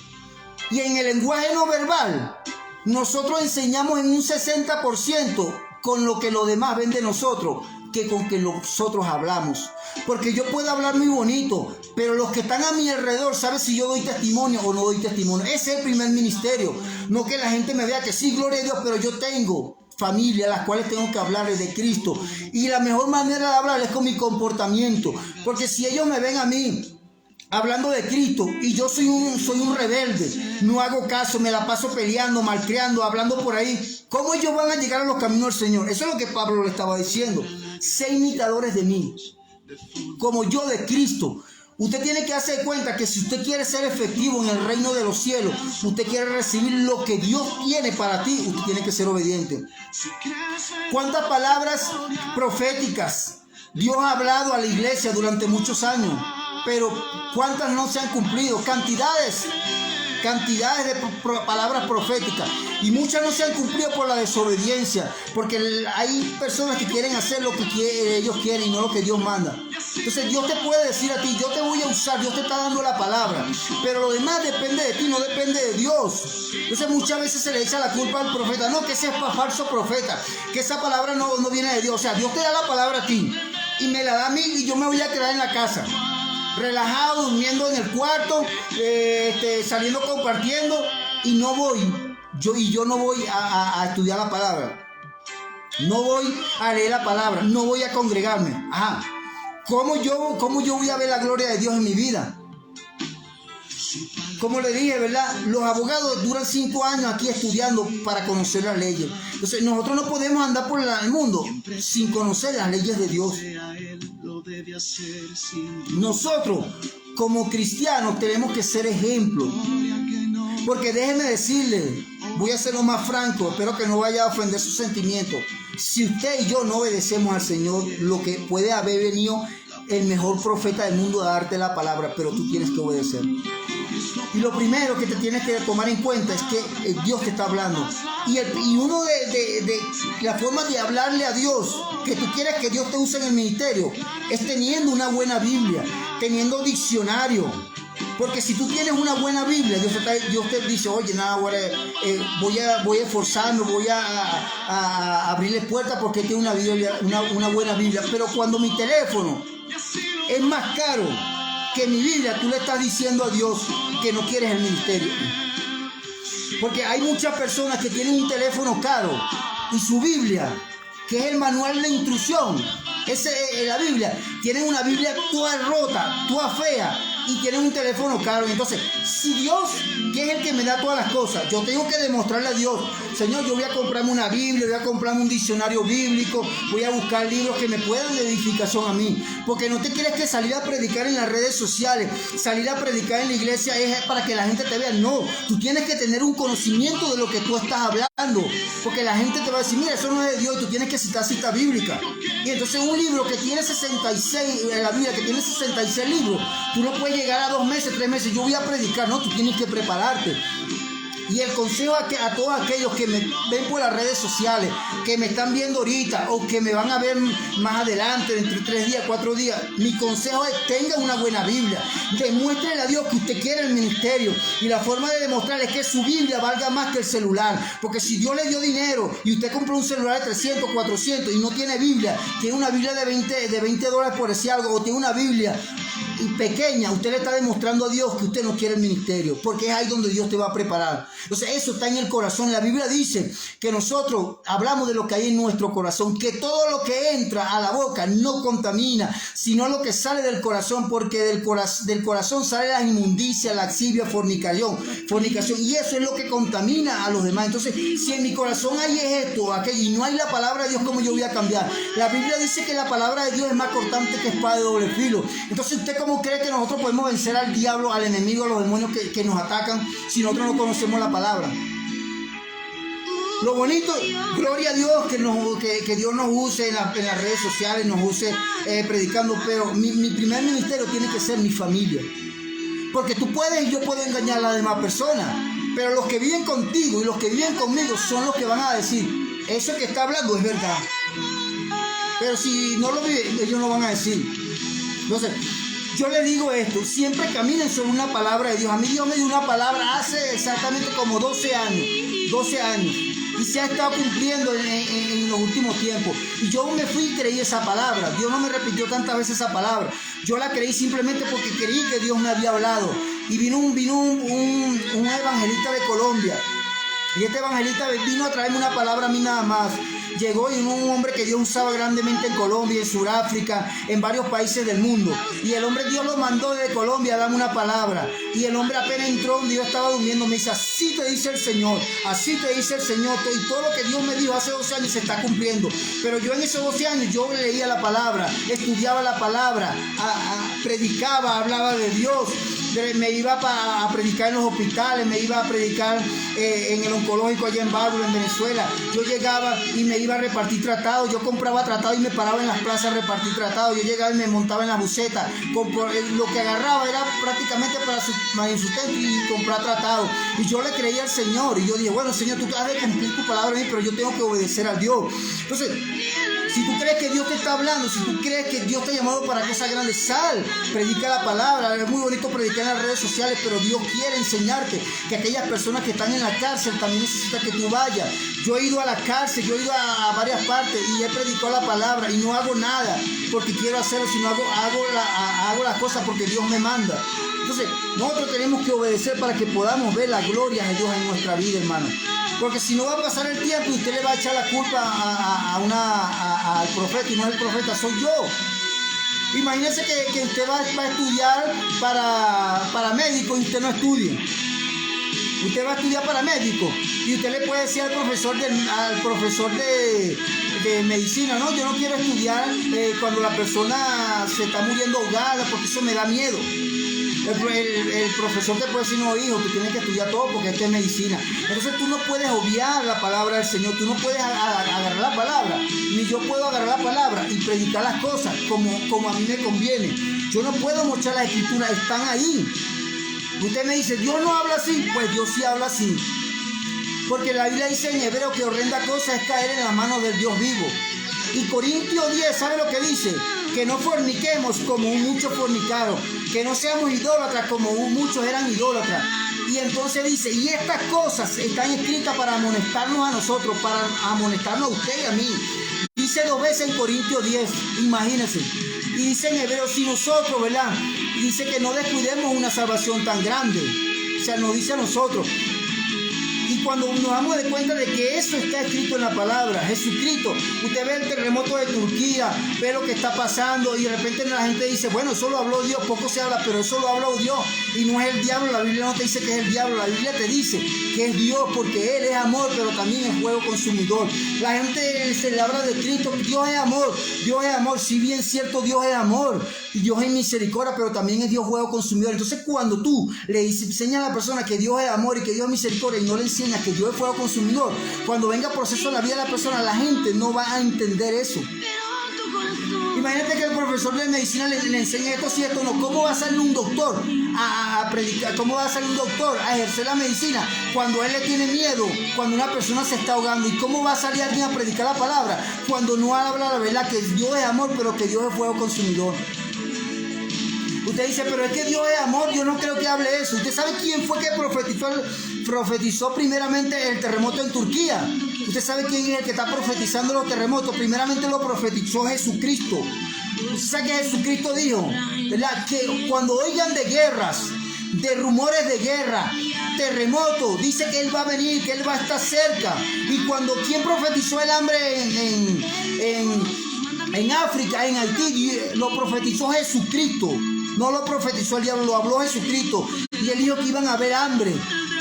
Y en el lenguaje no verbal, nosotros enseñamos en un 60% con lo que los demás ven de nosotros, que con que nosotros hablamos. Porque yo puedo hablar muy bonito, pero los que están a mi alrededor saben si yo doy testimonio o no doy testimonio. Ese es el primer ministerio. No que la gente me vea que sí, gloria a Dios, pero yo tengo familia a las cuales tengo que hablarles de Cristo. Y la mejor manera de hablarles es con mi comportamiento. Porque si ellos me ven a mí hablando de Cristo y yo soy un rebelde, no hago caso, me la paso peleando, malcriando, hablando por ahí, ¿cómo ellos van a llegar a los caminos del Señor? Eso es lo que Pablo le estaba diciendo. Sé imitadores de mí, como yo de Cristo. Usted tiene que darse cuenta que si usted quiere ser efectivo en el reino de los cielos, usted quiere recibir lo que Dios tiene para ti, usted tiene que ser obediente. ¿Cuántas palabras proféticas Dios ha hablado a la iglesia durante muchos años? Pero ¿cuántas no se han cumplido? Cantidades de palabras proféticas, y muchas no se han cumplido por la desobediencia, porque hay personas que quieren hacer lo que ellos quieren y no lo que Dios manda. Entonces Dios te puede decir a ti, yo te voy a usar, Dios te está dando la palabra, pero lo demás depende de ti, no depende de Dios. Entonces muchas veces se le echa la culpa al profeta, no, que ese es falso profeta, que esa palabra no viene de Dios. O sea, Dios te da la palabra a ti y me la da a mí, y yo me voy a quedar en la casa relajado, durmiendo en el cuarto, saliendo, compartiendo, y no voy, yo no voy a estudiar la palabra, no voy a leer la palabra, no voy a congregarme. Ajá, ¿cómo yo voy a ver la gloria de Dios en mi vida? Como le dije, ¿verdad? Los abogados duran 5 años aquí estudiando para conocer las leyes. Entonces nosotros no podemos andar por el mundo sin conocer las leyes de Dios. Nosotros como cristianos tenemos que ser ejemplo, porque déjenme decirle, voy a ser lo más franco, espero que no vaya a ofender sus sentimientos. Si usted y yo no obedecemos al Señor, lo que puede haber venido el mejor profeta del mundo a darte la palabra, pero tú tienes que obedecer. Y lo primero que te tienes que tomar en cuenta es que Dios te está hablando. Y uno de la forma de hablarle a Dios, que tú quieres que Dios te use en el ministerio, es teniendo una buena Biblia, teniendo diccionario. Porque si tú tienes una buena Biblia, Dios te dice, oye, nada, voy a esforzarme, voy a abrirle puertas porque tiene una buena Biblia. Pero cuando mi teléfono es más caro que mi Biblia, tú le estás diciendo a Dios que no quieres el ministerio. Porque hay muchas personas que tienen un teléfono caro y su Biblia, que es el manual de instrucción, la Biblia, tienen una Biblia toda rota, toda fea, y tienen un teléfono caro. Entonces, si Dios, que es el que me da todas las cosas, yo tengo que demostrarle a Dios, Señor, yo voy a comprarme una Biblia, voy a comprarme un diccionario bíblico, voy a buscar libros que me puedan de edificación a mí. Porque no te quieres que salir a predicar en las redes sociales, salir a predicar en la iglesia es para que la gente te vea. No, tú tienes que tener un conocimiento de lo que tú estás hablando, porque la gente te va a decir, mira, eso no es de Dios, y tú tienes que citar cita bíblica. Y entonces un libro que tiene 66, la Biblia que tiene 66 libros, tú no puedes llegar a 2 meses, 3 meses, yo voy a predicar, no, tú tienes que prepararte. Y el consejo a todos aquellos que me ven por las redes sociales, que me están viendo ahorita o que me van a ver más adelante, dentro de 3 días, 4 días, mi consejo es: tenga una buena Biblia, demuéstrele a Dios que usted quiere el ministerio, y la forma de demostrarle es que su Biblia valga más que el celular. Porque si Dios le dio dinero y usted compró un celular de 300, 400 y no tiene Biblia, tiene una Biblia de $20 por decir algo, o tiene una Biblia y pequeña, usted le está demostrando a Dios que usted no quiere el ministerio, porque es ahí donde Dios te va a preparar. Entonces eso está en el corazón. La Biblia dice que nosotros hablamos de lo que hay en nuestro corazón, que todo lo que entra a la boca no contamina, sino lo que sale del corazón, porque del corazón sale la inmundicia, la lascivia, fornicación, y eso es lo que contamina a los demás. Entonces, si en mi corazón hay esto, aquello, y no hay la palabra de Dios, ¿cómo yo voy a cambiar? La Biblia dice que la palabra de Dios es más cortante que espada de doble filo. Entonces, ¿usted cómo cree que nosotros podemos vencer al diablo, al enemigo, a los demonios que nos atacan, si nosotros no conocemos la palabra? Lo bonito, gloria a Dios que Dios nos use en las redes sociales, nos use predicando, pero mi primer ministerio tiene que ser mi familia. Porque tú puedes y yo puedo engañar a las demás personas, pero los que viven contigo y los que viven conmigo son los que van a decir, eso que está hablando es verdad. Pero si no lo viven, ellos no van a decir. Entonces, yo le digo esto, siempre caminen sobre una palabra de Dios. A mí Dios me dio una palabra hace exactamente como 12 años, y se ha estado cumpliendo en los últimos tiempos. Y yo me fui y creí esa palabra. Dios no me repitió tantas veces esa palabra. Yo la creí simplemente porque creí que Dios me había hablado. Y vino un evangelista de Colombia. Y este evangelista vino a traerme una palabra a mí nada más. Llegó, y un hombre que Dios usaba grandemente en Colombia, en Sudáfrica, en varios países del mundo. Y el hombre, Dios lo mandó desde Colombia a darme una palabra. Y el hombre apenas entró donde yo estaba durmiendo, me dice, así te dice el Señor, así te dice el Señor. Y todo lo que Dios me dijo hace 12 años se está cumpliendo. Pero yo en esos 12 años, yo leía la palabra, estudiaba la palabra, predicaba, hablaba de Dios. Me iba a predicar en los hospitales, me iba a predicar en el oncológico allá en Bávaro, en Venezuela. Yo llegaba y me iba a repartir tratados. Yo compraba tratados y me paraba en las plazas a repartir tratados. Yo llegaba y me montaba en la buseta. Lo que agarraba era prácticamente para su sustento y comprar tratados. Y yo le creía al Señor. Y yo dije, bueno, Señor, tú has de cumplir tu palabra a mí, pero yo tengo que obedecer a Dios. Entonces, si tú crees que Dios te está hablando, si tú crees que Dios te ha llamado para cosas grandes, sal, predica la palabra. Es muy bonito predicar en las redes sociales, pero Dios quiere enseñarte que aquellas personas que están en la cárcel también necesitan que tú vayas. Yo he ido a la cárcel, yo he ido a varias partes y he predicado la palabra y no hago nada porque quiero hacerlo, sino hago las cosas porque Dios me manda. Entonces, nosotros tenemos que obedecer para que podamos ver la gloria de Dios en nuestra vida, hermano. Porque si no va a pasar el tiempo y usted le va a echar la culpa al profeta, y no es el profeta, soy yo. Imagínese que usted va a estudiar para médico y usted no estudie. Usted va a estudiar para médico y usted le puede decir al profesor de medicina, no, yo no quiero estudiar cuando la persona se está muriendo ahogada porque eso me da miedo. El profesor te puede decir, no, hijo, tú tienes que estudiar todo porque esto es medicina. Entonces tú no puedes obviar la palabra del Señor, tú no puedes agarrar la palabra, ni yo puedo agarrar la palabra y predicar las cosas como a mí me conviene. Yo no puedo mochar las escrituras, están ahí. Usted me dice, Dios no habla así. Pues Dios sí habla así. Porque la Biblia dice en Hebreo que horrenda cosa es caer en las manos del Dios vivo. Y Corintios 10, ¿sabe lo que dice? Que no forniquemos como muchos fornicaron, que no seamos idólatras como muchos eran idólatras. Y entonces dice, y estas cosas están escritas para amonestarnos a nosotros, para amonestarnos a usted y a mí. Dice 2 veces en Corintios 10, imagínense. Y dice en Hebreo, si nosotros, ¿verdad? Dice que no descuidemos una salvación tan grande. O sea, nos dice a nosotros. Y cuando nos damos de cuenta de que eso está escrito en la palabra, Jesucristo, usted ve el terremoto de Turquía, ve lo que está pasando y de repente la gente dice, bueno, eso lo habló Dios, poco se habla, pero eso lo habló Dios y no es el diablo. La Biblia no te dice que es el diablo, la Biblia te dice que es Dios porque Él es amor, pero también es fuego consumidor. La gente se le habla de Cristo, Dios es amor, Dios es amor, si bien es cierto Dios es amor, Dios es misericordia, pero también es Dios fuego consumidor. Entonces cuando tú le enseñas a la persona que Dios es amor y que Dios es misericordia y no le enseñas que Dios es fuego consumidor, cuando venga proceso en la vida de la persona, la gente no va a entender eso. Imagínate que el profesor de medicina le enseña esto, si esto no. ¿Cómo va a salir un doctor a predicar? ¿Cómo va a salir un doctor a ejercer la medicina cuando él le tiene miedo, cuando una persona se está ahogando? ¿Y cómo va a salir alguien a predicar la palabra cuando no habla la verdad, que Dios es amor, pero que Dios es fuego consumidor? Usted dice, pero es que Dios es amor, yo no creo que hable eso. ¿Usted sabe quién fue que profetizó primeramente el terremoto en Turquía? ¿Usted sabe quién es el que está profetizando los terremotos? Primeramente lo profetizó Jesucristo. ¿Usted sabe que Jesucristo dijo, ¿verdad? Que cuando oigan de guerras, de rumores de guerra, terremotos, dice que Él va a venir, que Él va a estar cerca. Y cuando, ¿quién profetizó el hambre en África, en Haití? Lo profetizó Jesucristo. No lo profetizó el diablo, lo habló Jesucristo. Y Él dijo que iban a haber hambre.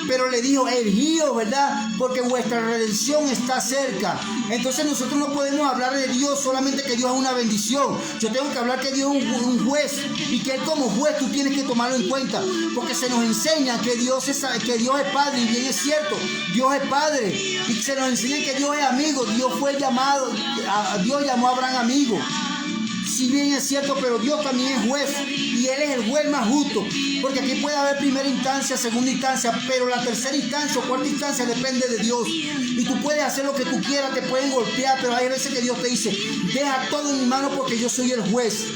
Pero le dijo, erguíos, ¿verdad? Porque vuestra redención está cerca. Entonces nosotros no podemos hablar de Dios solamente que Dios es una bendición. Yo tengo que hablar que Dios es un juez. Y que Él como juez tú tienes que tomarlo en cuenta. Porque se nos enseña que Dios es Padre. Y bien es cierto, Dios es Padre. Y se nos enseña que Dios es amigo. Dios llamó a Abraham amigo. Si bien es cierto, pero Dios también es juez y Él es el juez más justo, porque aquí puede haber primera instancia, segunda instancia, pero la tercera instancia o cuarta instancia depende de Dios. Y tú puedes hacer lo que tú quieras, te pueden golpear, pero hay veces que Dios te dice, deja todo en mi mano porque yo soy el juez.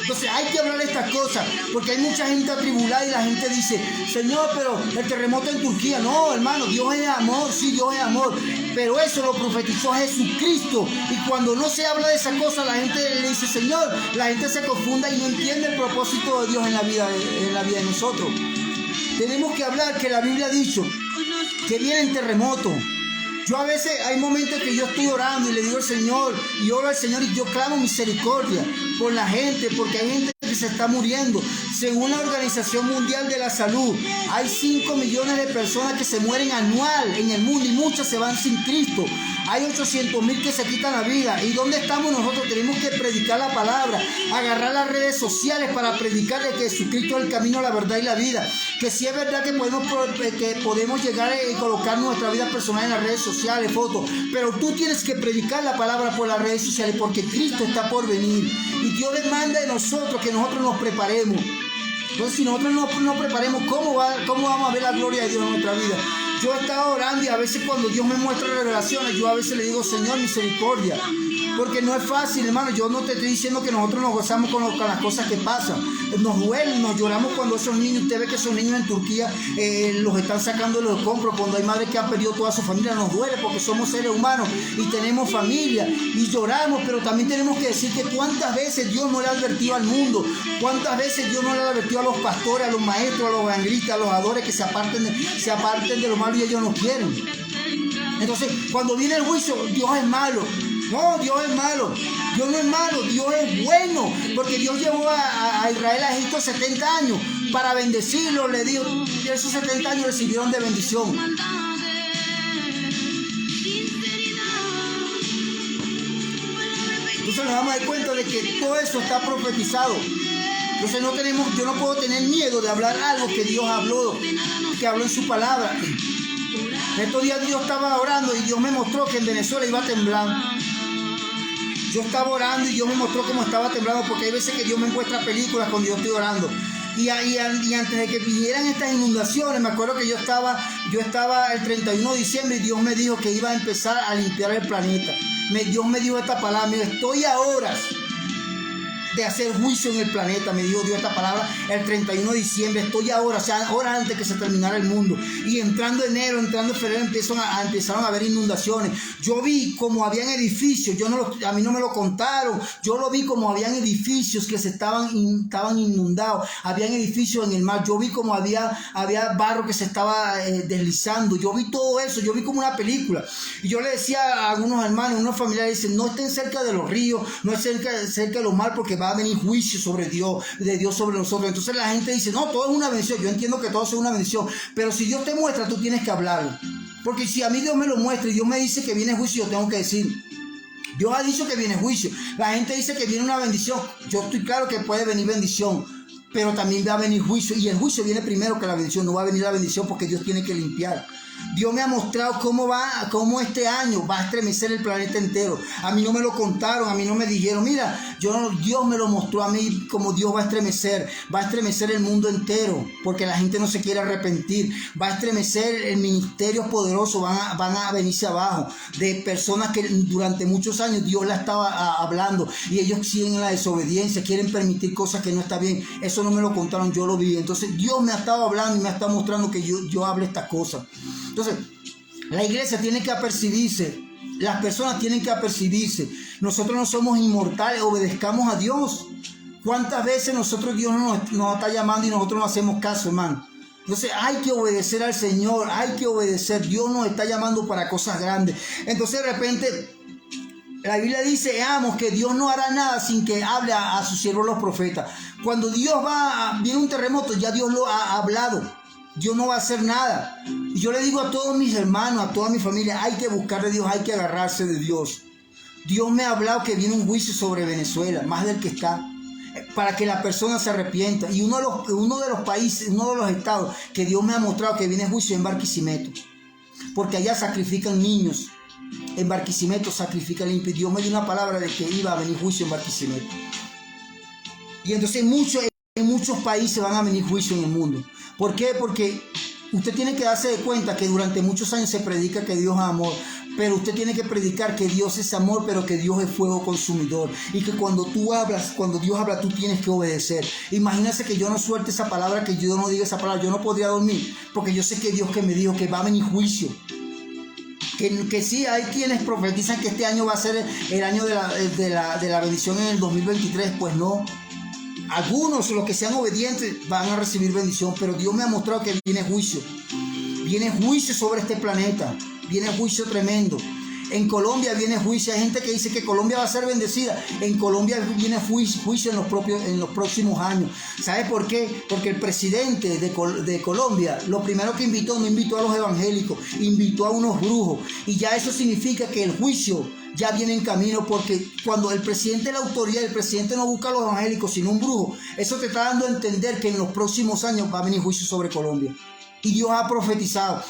Entonces hay que hablar de estas cosas, porque hay mucha gente atribulada y la gente dice, Señor, pero el terremoto en Turquía, no, hermano, Dios es amor, sí, Dios es amor, pero eso lo profetizó Jesucristo. Y cuando no se habla de esa cosa, la gente le dice, Señor, la gente se confunda y no entiende el propósito de Dios en la vida de nosotros. Tenemos que hablar que la Biblia ha dicho que vienen terremotos. Yo a veces hay momentos que yo estoy orando y le digo al Señor, y oro al Señor y yo clamo misericordia por la gente, porque hay gente que se está muriendo. Según la Organización Mundial de la Salud, hay 5 millones de personas que se mueren anual en el mundo y muchas se van sin Cristo. Hay 800,000 que se quitan la vida. ¿Y dónde estamos nosotros? Tenemos que predicar la palabra, agarrar las redes sociales para predicar de que Jesucristo es el camino, la verdad y la vida. Que sí es verdad que podemos llegar a colocar nuestra vida personal en las redes sociales, fotos, pero tú tienes que predicar la palabra por las redes sociales porque Cristo está por venir. Y Dios demanda de nosotros que nosotros nos preparemos. Entonces, si nosotros no nos preparemos, ¿cómo vamos a ver la gloria de Dios en nuestra vida? Yo he estado orando y a veces cuando Dios me muestra revelaciones, yo a veces le digo, Señor, misericordia. Porque no es fácil, hermano. Yo no te estoy diciendo que nosotros nos gozamos con las cosas que pasan. Nos duele, nos lloramos cuando esos niños, usted ve que esos niños en Turquía los están sacando de los escombros. Cuando hay madres que han perdido toda su familia, nos duele porque somos seres humanos y tenemos familia y lloramos. Pero también tenemos que decir que cuántas veces Dios no le ha advertido al mundo, cuántas veces Dios no le ha advertido a los pastores, a los maestros, a los evangelistas, a los adoradores que se aparten de lo malo y ellos no quieren. Entonces, cuando viene el juicio, Dios es malo. No, Dios es malo. Dios no es malo, Dios es bueno. Porque Dios llevó a Israel a Egipto 70 años para bendecirlo. Le dijo, y esos 70 años recibieron de bendición. Entonces nos damos cuenta de que todo eso está profetizado. Entonces yo no puedo tener miedo de hablar algo que Dios habló, que habló en su palabra. Estos días Dios estaba orando y Dios me mostró que en Venezuela iba a temblar. Yo estaba orando y Dios me mostró cómo estaba temblando, porque hay veces que Dios me muestra películas cuando yo estoy orando. Y antes de que vinieran estas inundaciones, me acuerdo que yo estaba el 31 de diciembre y Dios me dijo que iba a empezar a limpiar el planeta. Dios me dijo esta palabra, me dijo, estoy a horas de hacer juicio en el planeta, me dijo Dios esta palabra el 31 de diciembre, estoy ahora, o sea, horas antes que se terminara el mundo. Y entrando enero, entrando febrero, empezaron a haber inundaciones. Yo vi como habían edificios, a mí no me lo contaron, yo lo vi como habían edificios que estaban inundados, habían edificios en el mar, yo vi como había barro que se estaba deslizando, yo vi todo eso, yo vi como una película. Y yo le decía a algunos hermanos, unos familiares, dicen, no estén cerca de los ríos, no estén cerca de los mares, porque va a venir juicio sobre Dios, de Dios sobre nosotros. Entonces la gente dice, no, todo es una bendición. Yo entiendo que todo es una bendición, pero si Dios te muestra, tú tienes que hablarlo. Porque si a mí Dios me lo muestra y Dios me dice que viene juicio, yo tengo que decir, Dios ha dicho que viene juicio. La gente dice que viene una bendición. Yo estoy claro que puede venir bendición, pero también va a venir juicio. Y el juicio viene primero que la bendición. No va a venir la bendición porque Dios tiene que limpiar. Dios me ha mostrado cómo este año va a estremecer el planeta entero. A mí no me lo contaron, a mí no me dijeron, mira, Dios me lo mostró a mí como Dios va a estremecer el mundo entero, porque la gente no se quiere arrepentir. Va a estremecer el ministerio poderoso, van a venirse abajo de personas que durante muchos años Dios la estaba hablando y ellos siguen en la desobediencia, quieren permitir cosas que no está bien. Eso no me lo contaron, yo lo vi. Entonces Dios me ha estado hablando y me ha estado mostrando que yo hable estas cosas. Entonces, la iglesia tiene que apercibirse, las personas tienen que apercibirse. Nosotros no somos inmortales, obedezcamos a Dios. ¿Cuántas veces Dios nos está llamando y nosotros no hacemos caso, hermano? Entonces hay que obedecer al Señor, hay que obedecer. Dios nos está llamando para cosas grandes. Entonces de repente la Biblia dice, veamos que Dios no hará nada sin que hable a sus siervos los profetas. Cuando viene un terremoto, ya Dios lo ha hablado. Dios no va a hacer nada. Y yo le digo a todos mis hermanos, a toda mi familia, hay que buscar de Dios, hay que agarrarse de Dios. Dios me ha hablado que viene un juicio sobre Venezuela, más del que está, para que la persona se arrepienta. Y uno de los países, uno de los estados que Dios me ha mostrado que viene juicio en Barquisimeto, porque allá sacrifican niños. En Barquisimeto sacrifican limpios. Dios me dio una palabra de que iba a venir juicio en Barquisimeto. Y entonces en muchos países van a venir juicio en el mundo. ¿Por qué? Porque usted tiene que darse de cuenta que durante muchos años se predica que Dios es amor, pero usted tiene que predicar que Dios es amor, pero que Dios es fuego consumidor, y que cuando Dios habla, tú tienes que obedecer. Imagínese que yo no suelte esa palabra, que yo no diga esa palabra, yo no podría dormir, porque yo sé que Dios que me dijo que va a venir juicio. Que sí, hay quienes profetizan que este año va a ser el año de la bendición en el 2023, pues no. Algunos, los que sean obedientes, van a recibir bendición, pero Dios me ha mostrado que viene juicio. Viene juicio sobre este planeta, viene juicio tremendo. En Colombia viene juicio. Hay gente que dice que Colombia va a ser bendecida. En Colombia viene juicio en los próximos años. ¿Sabe por qué? Porque el presidente de Colombia, lo primero que no invitó a los evangélicos, invitó a unos brujos. Y ya eso significa que el juicio ya viene en camino, porque cuando el presidente de la autoridad, el presidente no busca a los evangélicos, sino un brujo, eso te está dando a entender que en los próximos años va a venir juicio sobre Colombia. Y Dios ha profetizado.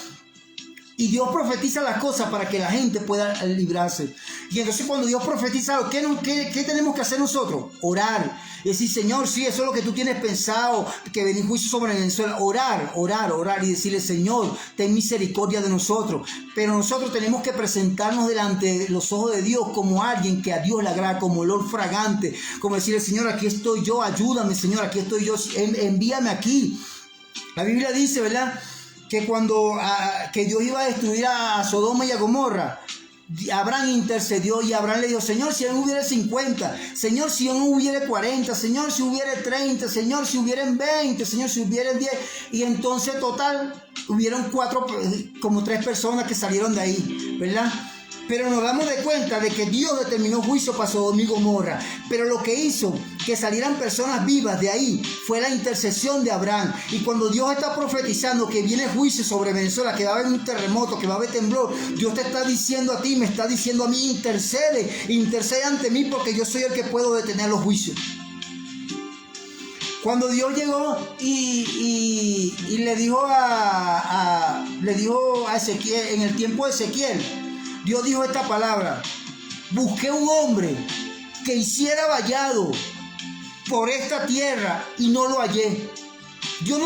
Y Dios profetiza las cosas para que la gente pueda librarse. Y entonces cuando Dios profetiza, ¿qué tenemos que hacer nosotros? Orar. Y decir, Señor, sí, eso es lo que tú tienes pensado, que venir juicio sobre Venezuela. Orar y decirle, Señor, ten misericordia de nosotros. Pero nosotros tenemos que presentarnos delante de los ojos de Dios como alguien que a Dios le agrada, como olor fragante. Como decirle, Señor, aquí estoy yo, ayúdame, Señor, aquí estoy yo, envíame aquí. La Biblia dice, ¿verdad?, que que Dios iba a destruir a Sodoma y a Gomorra, Abraham intercedió y Abraham le dijo, Señor, si aún hubiera 50, Señor, si aún hubiera 40, Señor, si hubiera 30, Señor, si hubieran 20, Señor, si hubieran 10. Y entonces total, hubieron 3 personas que salieron de ahí, ¿verdad? Pero nos damos de cuenta de que Dios determinó juicio para Sodoma y Gomorra. Pero lo que hizo que salieran personas vivas de ahí fue la intercesión de Abraham. Y cuando Dios está profetizando que viene juicio sobre Venezuela, que va a haber un terremoto, que va a haber temblor, Dios te está diciendo a ti, me está diciendo a mí, intercede ante mí, porque yo soy el que puedo detener los juicios. Cuando Dios llegó y le dijo a Ezequiel, en el tiempo de Ezequiel, Dios dijo esta palabra: busqué un hombre que hiciera vallado por esta tierra y no lo hallé. Dios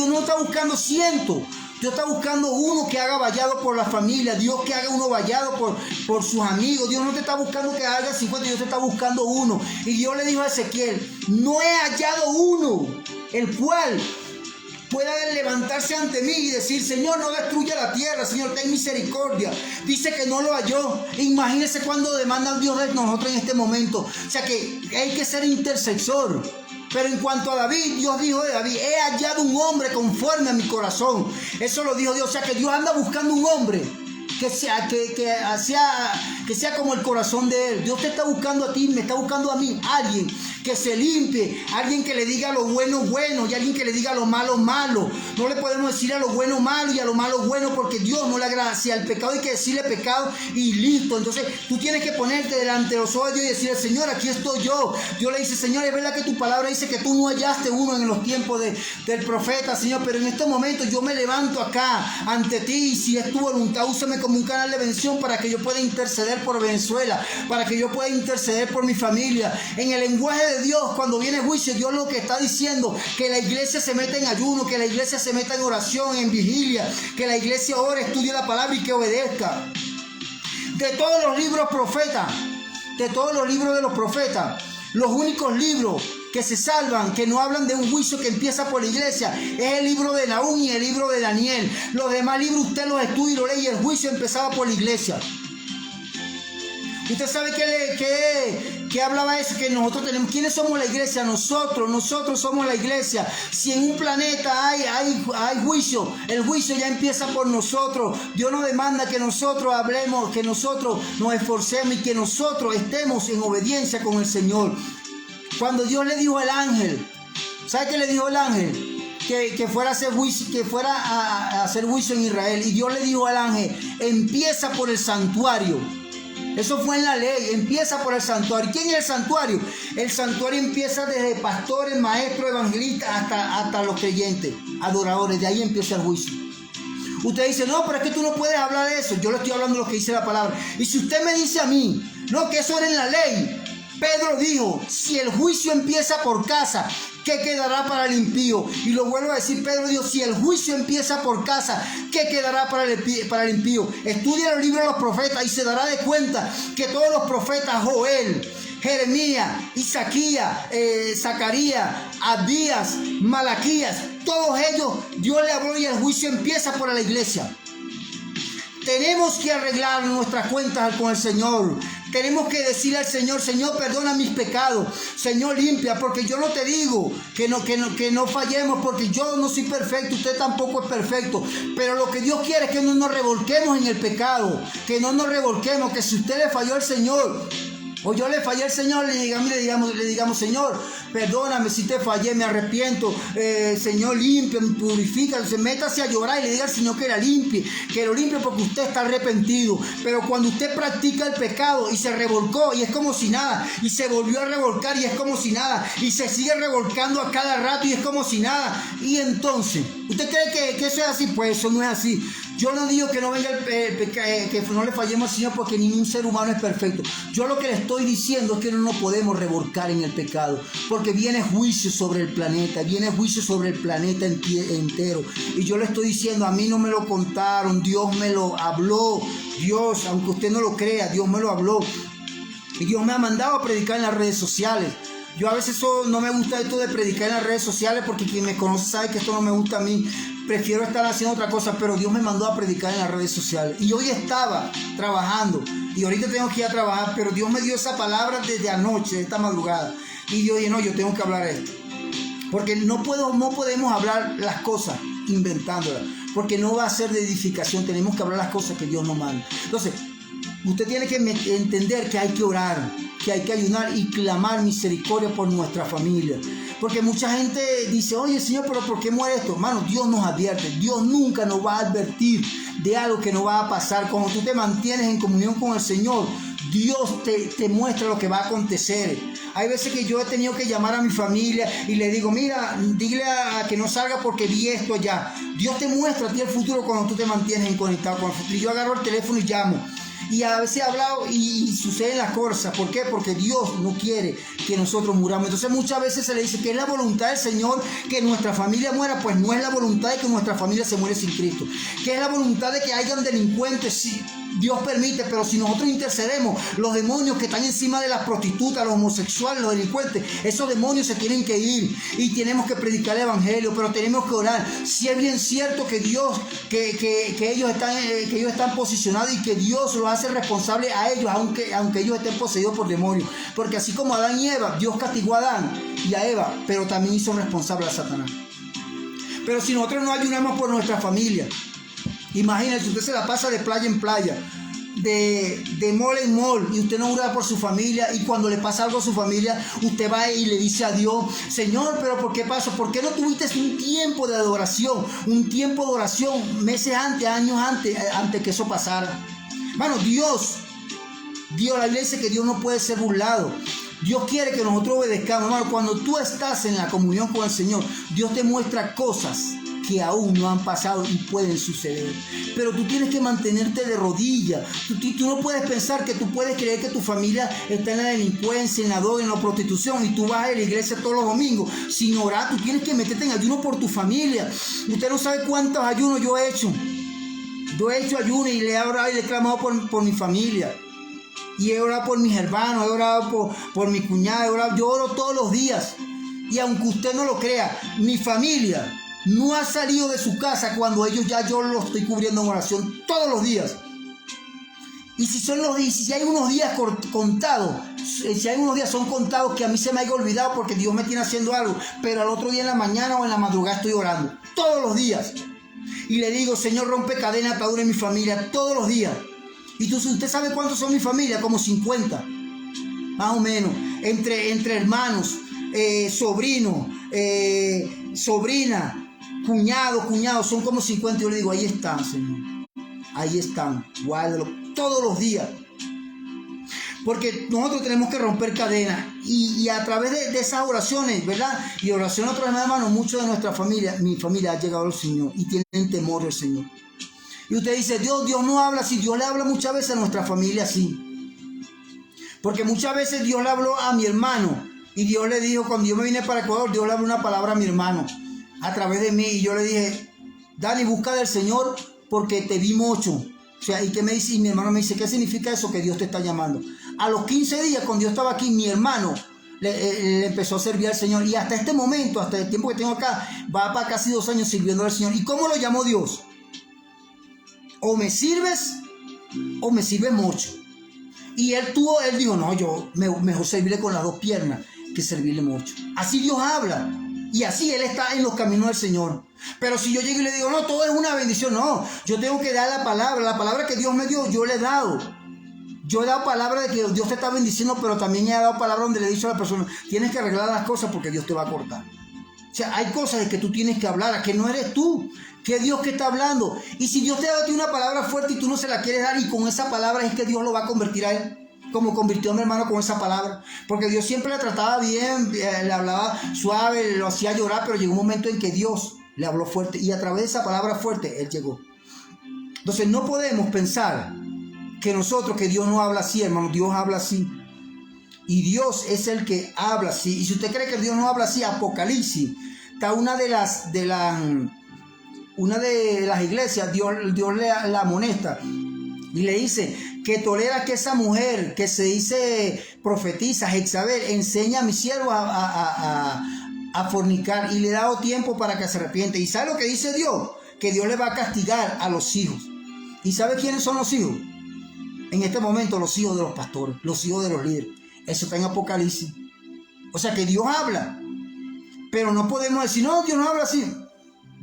no está buscando cientos. Dios está buscando uno que haga vallado por la familia. Dios que haga uno vallado por sus amigos. Dios no te está buscando que haga 50, Dios te está buscando uno. Y Dios le dijo a Ezequiel, no he hallado uno, el cual pueda levantarse ante mí y decir, Señor, no destruya la tierra, Señor, ten misericordia. Dice que no lo halló. Imagínense cuando demanda Dios de nosotros en este momento. O sea que hay que ser intercesor. Pero en cuanto a David, Dios dijo de David, he hallado un hombre conforme a mi corazón. Eso lo dijo Dios. O sea que Dios anda buscando un hombre que sea como el corazón de él. Dios te está buscando a ti, me está buscando a mí. Alguien que se limpie, alguien que le diga a lo bueno bueno y alguien que le diga a lo malo malo. No le podemos decir a lo bueno malo y a lo malo bueno, porque Dios no le agrada. Si al pecado hay que decirle pecado y listo. Entonces tú tienes que ponerte delante de los ojos de Dios y decirle, Señor, aquí estoy yo. Dios le dice, Señor, es verdad que tu palabra dice que tú no hallaste uno en los tiempos del profeta, Señor, pero en estos momentos yo me levanto acá ante ti, y si es tu voluntad, úsame como un canal de bendición para que yo pueda interceder por Venezuela, para que yo pueda interceder por mi familia. En el lenguaje de Dios, cuando viene juicio, Dios lo que está diciendo, que la iglesia se meta en ayuno, que la iglesia se meta en oración, en vigilia, que la iglesia ore, estudie la palabra y que obedezca. De todos los libros profetas, de todos los libros de los profetas, los únicos libros que se salvan, que no hablan de un juicio que empieza por la iglesia, es el libro de Nahum y el libro de Daniel. Los demás libros usted los estudia y los lee, y el juicio empezaba por la iglesia. ¿Usted sabe qué hablaba eso? Que nosotros tenemos. ¿Quiénes somos la iglesia? Nosotros somos la iglesia. Si en un planeta hay juicio, el juicio ya empieza por nosotros. Dios nos demanda que nosotros hablemos, que nosotros nos esforcemos y que nosotros estemos en obediencia con el Señor. Cuando Dios le dijo al ángel, ¿sabe qué le dijo el ángel? Que fuera a hacer juicio, que fuera a hacer juicio en Israel. Y Dios le dijo al ángel, empieza por el santuario. Eso fue en la ley, empieza por el santuario. ¿Quién es el santuario? El santuario empieza desde pastores, maestros, evangelistas hasta los creyentes, adoradores. De ahí empieza el juicio. Usted dice, no, pero es que tú no puedes hablar de eso. Yo le estoy hablando de lo que dice la palabra. Y si usted me dice a mí, no, que eso era en la ley. Pedro dijo, si el juicio empieza por casa, ¿qué quedará para el impío? Y lo vuelvo a decir, Pedro dijo, si el juicio empieza por casa, ¿qué quedará para el impío? Estudia los libros de los profetas y se dará de cuenta que todos los profetas, Joel, Jeremías, Isaías, Zacarías, Abdías, Malaquías, todos ellos, Dios le habló y el juicio empieza por la iglesia. Tenemos que arreglar nuestras cuentas con el Señor. Tenemos que decirle al Señor, Señor, perdona mis pecados. Señor, limpia, porque yo no te digo que no fallemos, porque yo no soy perfecto, usted tampoco es perfecto. Pero lo que Dios quiere es que no nos revolquemos en el pecado, que no nos revolquemos, que si usted le falló al Señor, o yo le fallé al Señor, le digamos, Señor, perdóname si te fallé, me arrepiento, Señor, limpia, purifica, métase a llorar y le diga al Señor que la limpie, que lo limpie porque usted está arrepentido. Pero cuando usted practica el pecado y se revolcó y es como si nada, y se volvió a revolcar y es como si nada, y se sigue revolcando a cada rato y es como si nada, y entonces, ¿usted cree que eso es así? Pues eso no es así. Yo no digo que no venga que no le fallemos al Señor, porque ningún ser humano es perfecto. Yo lo que le estoy diciendo es que no nos podemos revolcar en el pecado, porque viene juicio sobre el planeta, viene juicio sobre el planeta entero. Y yo le estoy diciendo, a mí no me lo contaron, Dios me lo habló. Dios, aunque usted no lo crea, Dios me lo habló. Y Dios me ha mandado a predicar en las redes sociales. Yo a veces no me gusta esto de predicar en las redes sociales, porque quien me conoce sabe que esto no me gusta a mí. Prefiero estar haciendo otra cosa, pero Dios me mandó a predicar en las redes sociales. Y hoy estaba trabajando, y ahorita tengo que ir a trabajar, pero Dios me dio esa palabra desde anoche, esta madrugada. Y yo dije, no, yo tengo que hablar esto. Porque no podemos hablar las cosas inventándolas, porque no va a ser de edificación. Tenemos que hablar las cosas que Dios nos manda. Entonces, usted tiene que entender que hay que orar, que hay que ayunar y clamar misericordia por nuestra familia. Porque mucha gente dice, oye Señor, pero ¿por qué muere esto? Hermano, Dios nos advierte. Dios nunca nos va a advertir de algo que no va a pasar. Cuando tú te mantienes en comunión con el Señor, Dios te muestra lo que va a acontecer. Hay veces que yo he tenido que llamar a mi familia y le digo, mira, dile a que no salga porque vi esto allá. Dios te muestra a ti el futuro cuando tú te mantienes conectado con el futuro. Y yo agarro el teléfono y llamo. Y a veces he hablado y suceden las cosas. ¿Por qué? Porque Dios no quiere que nosotros muramos. Entonces muchas veces se le dice que es la voluntad del Señor que nuestra familia muera. Pues no es la voluntad de que nuestra familia se muere sin Cristo. Que es la voluntad de que hayan delincuentes, sí, Dios permite, pero si nosotros intercedemos, los demonios que están encima de las prostitutas, los homosexuales, los delincuentes, esos demonios se tienen que ir y tenemos que predicar el evangelio, pero tenemos que orar. Si es bien cierto que Dios, que ellos están posicionados y que Dios los hace responsables a ellos, aunque ellos estén poseídos por demonios, porque así como Adán y Eva, Dios castigó a Adán y a Eva, pero también hizo responsable a Satanás. Pero si nosotros no ayunamos por nuestra familia, imagínense, usted se la pasa de playa en playa, de mall en mall, y usted no ora por su familia, y cuando le pasa algo a su familia, usted va y le dice a Dios: Señor, pero ¿por qué pasó? ¿Por qué no tuviste un tiempo de adoración? Un tiempo de oración meses antes, años antes que eso pasara. Bueno, la Biblia dice que Dios no puede ser burlado. Dios quiere que nosotros obedezcamos. Hermano, cuando tú estás en la comunión con el Señor, Dios te muestra cosas que aún no han pasado y pueden suceder. Pero tú tienes que mantenerte de rodillas. Tú no puedes pensar que tú puedes creer que tu familia está en la delincuencia, en la droga, en la prostitución, y tú vas a la iglesia todos los domingos sin orar. Tú tienes que meterte en ayuno por tu familia. Usted no sabe cuántos ayunos yo he hecho. Yo he hecho ayuno y le he orado y le he clamado por mi familia. Y he orado por mis hermanos, he orado por mi cuñada, yo oro todos los días. Y aunque usted no lo crea, mi familia no ha salido de su casa cuando yo lo estoy cubriendo en oración todos los días. Y si hay unos días contados, si hay unos días son contados que a mí se me haya olvidado porque Dios me tiene haciendo algo, pero al otro día en la mañana o en la madrugada estoy orando, todos los días. Y le digo: Señor, rompe cadena, atadura en mi familia, todos los días. Y entonces, ¿usted sabe cuántos son mi familia? Como 50, más o menos, entre hermanos, sobrinos, sobrina, cuñado, son como 50. Yo le digo: ahí están, Señor, ahí están, guárdalo todos los días. Porque nosotros tenemos que romper cadenas y a través de esas oraciones, ¿verdad? Y oración a otros hermanos, muchos de nuestra familia, mi familia ha llegado al Señor y tienen temor del Señor. Y usted dice: Dios no habla así. Dios le habla muchas veces a nuestra familia así. Porque muchas veces Dios le habló a mi hermano. Y Dios le dijo, cuando yo me vine para Ecuador, Dios le habló una palabra a mi hermano a través de mí. Y yo le dije: Dani, busca del Señor porque te vi mucho. O sea, ¿y qué me dice? Y mi hermano me dice: ¿qué significa eso? Que Dios te está llamando. A los 15 días, cuando yo estaba aquí, mi hermano le empezó a servir al Señor. Y hasta este momento, hasta el tiempo que tengo acá, va para casi 2 años sirviendo al Señor. ¿Y cómo lo llamó Dios? O me sirves o me sirves mucho. Y él dijo: no, yo mejor servirle con las 2 piernas que servirle mucho. Así Dios habla. Y así Él está en los caminos del Señor. Pero si yo llego y le digo: no, todo es una bendición. No, yo tengo que dar la palabra que Dios me dio, yo le he dado. Yo he dado palabra de que Dios te está bendiciendo, pero también he dado palabra donde le he dicho a la persona: tienes que arreglar las cosas porque Dios te va a cortar. O sea, hay cosas de que tú tienes que hablar, a que no eres tú, que es Dios que está hablando. Y si Dios te ha dado una palabra fuerte y tú no se la quieres dar, y con esa palabra es que Dios lo va a convertir a él, como convirtió a mi hermano con esa palabra. Porque Dios siempre le trataba bien, le hablaba suave, lo hacía llorar, pero llegó un momento en que Dios le habló fuerte, y a través de esa palabra fuerte él llegó. Entonces no podemos pensar que Dios no habla así, hermano. Dios habla así. Y Dios es el que habla así. Y si usted cree que Dios no habla así, Apocalipsis, está una de las iglesias, Dios la amonesta y le dice que tolera que esa mujer que se dice profetiza, Jezabel, enseña a mi siervo a fornicar, y le ha dado tiempo para que se arrepiente. ¿Y sabe lo que dice Dios? Que Dios le va a castigar a los hijos. ¿Y sabe quiénes son los hijos? En este momento, los hijos de los pastores, los hijos de los líderes. Eso está en Apocalipsis. O sea que Dios habla, pero no podemos decir: no, Dios no habla así.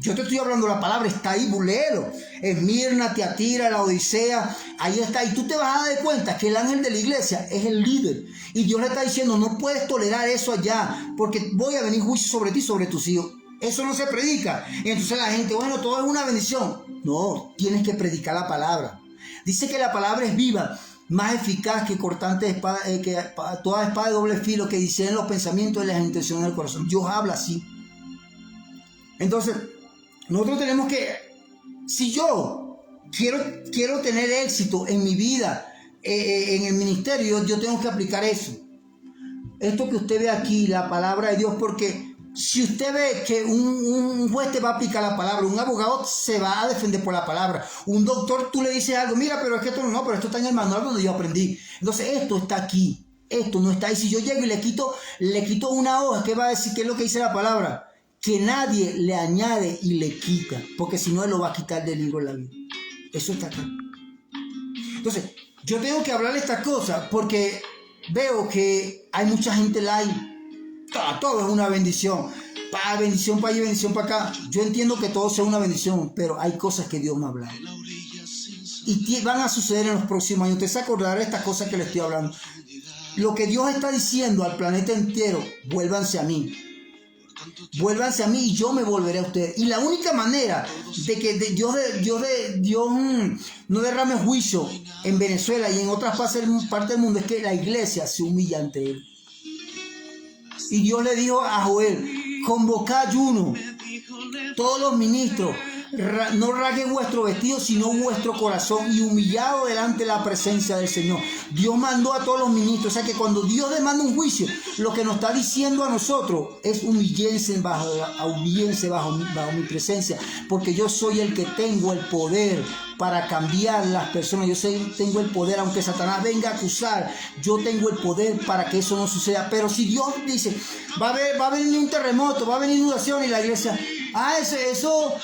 Yo te estoy hablando, la palabra está ahí, léelo. Esmirna, Tiatira, la Odisea, ahí está. Y tú te vas a dar cuenta que el ángel de la iglesia es el líder. Y Dios le está diciendo: no puedes tolerar eso allá, porque voy a venir juicio sobre ti, sobre tus hijos. Eso no se predica. Y entonces la gente: bueno, todo es una bendición. No, tienes que predicar la palabra. Dice que la palabra es viva, más eficaz que cortante espada, que toda espada de doble filo, que discierne los pensamientos y las intenciones del corazón. Dios habla así. Entonces, nosotros tenemos que, si yo quiero tener éxito en mi vida, en el ministerio yo tengo que aplicar eso. Esto que usted ve aquí, la palabra de Dios, porque si usted ve que un juez te va a aplicar la palabra, un abogado se va a defender por la palabra, un doctor tú le dices algo, mira, pero es que esto no, pero esto está en el manual donde yo aprendí. Entonces esto está aquí, esto no está ahí. Si yo llego y le quito una hoja, ¿qué va a decir? ¿Qué es lo que dice la palabra? Que nadie le añade y le quita, porque si no él lo va a quitar del libro de la vida. Eso está acá. Entonces yo tengo que hablarle estas cosas porque veo que hay mucha gente live. Todo es una bendición. Bendición para allá, bendición para acá. Yo entiendo que todo sea una bendición, pero hay cosas que Dios me ha hablado. Y van a suceder en los próximos años. Usted se acordará de estas cosas que le estoy hablando. Lo que Dios está diciendo al planeta entero, vuélvanse a mí. Vuélvanse a mí y yo me volveré a ustedes. Y la única manera de que Dios no derrame juicio en Venezuela y en otras partes del mundo es que la iglesia se humilla ante él. Y Dios le dijo a Joel, convocad ayuno, todos los ministros, no rasguen vuestro vestido, sino vuestro corazón, y humillado delante de la presencia del Señor. Dios mandó a todos los ministros, o sea que cuando Dios demanda un juicio, lo que nos está diciendo a nosotros es humíllense bajo mi presencia, porque yo soy el que tengo el poder para cambiar las personas. Tengo el poder, aunque Satanás venga a acusar, yo tengo el poder para que eso no suceda. Pero si Dios dice, va a venir un terremoto, va a venir inundación, y la iglesia, eso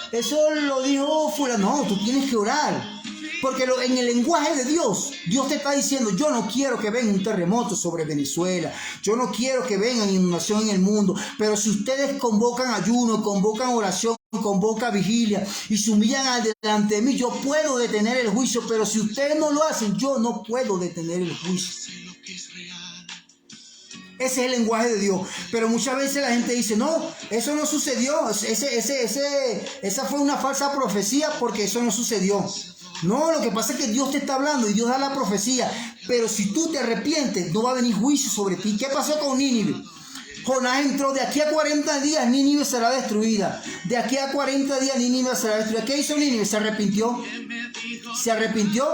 lo dijo fulano. No, tú tienes que orar. Porque en el lenguaje de Dios, Dios te está diciendo, yo no quiero que venga un terremoto sobre Venezuela, yo no quiero que venga inundación en el mundo, pero si ustedes convocan ayuno, convocan oración, convocan vigilia y se humillan delante de mí, yo puedo detener el juicio. Pero si ustedes no lo hacen, yo no puedo detener el juicio. Ese es el lenguaje de Dios. Pero muchas veces la gente dice, no, eso no sucedió, esa fue una falsa profecía porque eso no sucedió. No, lo que pasa es que Dios te está hablando y Dios da la profecía. Pero si tú te arrepientes, no va a venir juicio sobre ti. ¿Qué pasó con Nínive? Jonás entró, de aquí a 40 días Nínive será destruida. De aquí a 40 días Nínive será destruida. ¿Qué hizo Nínive? Se arrepintió. Se arrepintió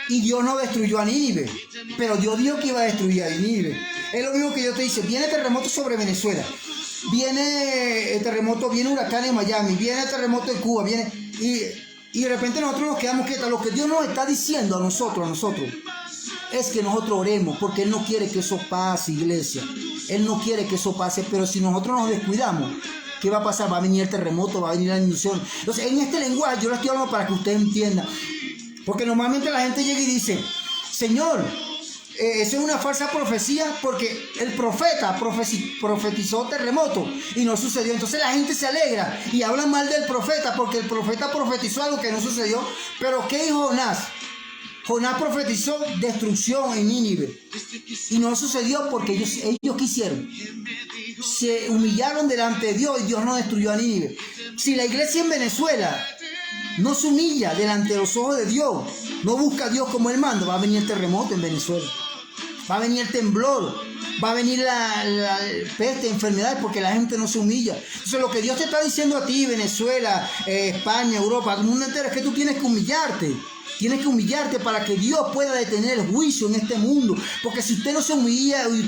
y Dios no destruyó a Nínive. Pero Dios dijo que iba a destruir a Nínive. Es lo mismo que Dios te dice, viene terremoto sobre Venezuela. Viene terremoto, viene huracán en Miami. Viene terremoto en Cuba. Y de repente nosotros nos quedamos quietos. Lo que Dios nos está diciendo a nosotros, es que nosotros oremos, porque Él no quiere que eso pase, iglesia. Él no quiere que eso pase, pero si nosotros nos descuidamos, ¿qué va a pasar? Va a venir el terremoto, va a venir la inundación. Entonces, en este lenguaje yo lo estoy hablando para que usted entienda. Porque normalmente la gente llega y dice, Señor, eso es una falsa profecía porque el profeta profetizó terremoto y no sucedió. Entonces la gente se alegra y habla mal del profeta porque el profeta profetizó algo que no sucedió. Pero ¿qué dijo Jonás? Jonás profetizó destrucción en Nínive y no sucedió porque ellos quisieron. Se humillaron delante de Dios y Dios no destruyó a Nínive. Si la iglesia en Venezuela no se humilla delante de los ojos de Dios, no busca a Dios como Él manda, va a venir el terremoto en Venezuela. Va a venir el temblor, va a venir la peste, enfermedades, porque la gente no se humilla. Entonces lo que Dios te está diciendo a ti, Venezuela, España, Europa, el mundo entero, es que tú tienes que humillarte. Tienes que humillarte para que Dios pueda detener el juicio en este mundo. Porque si usted no se humilla, y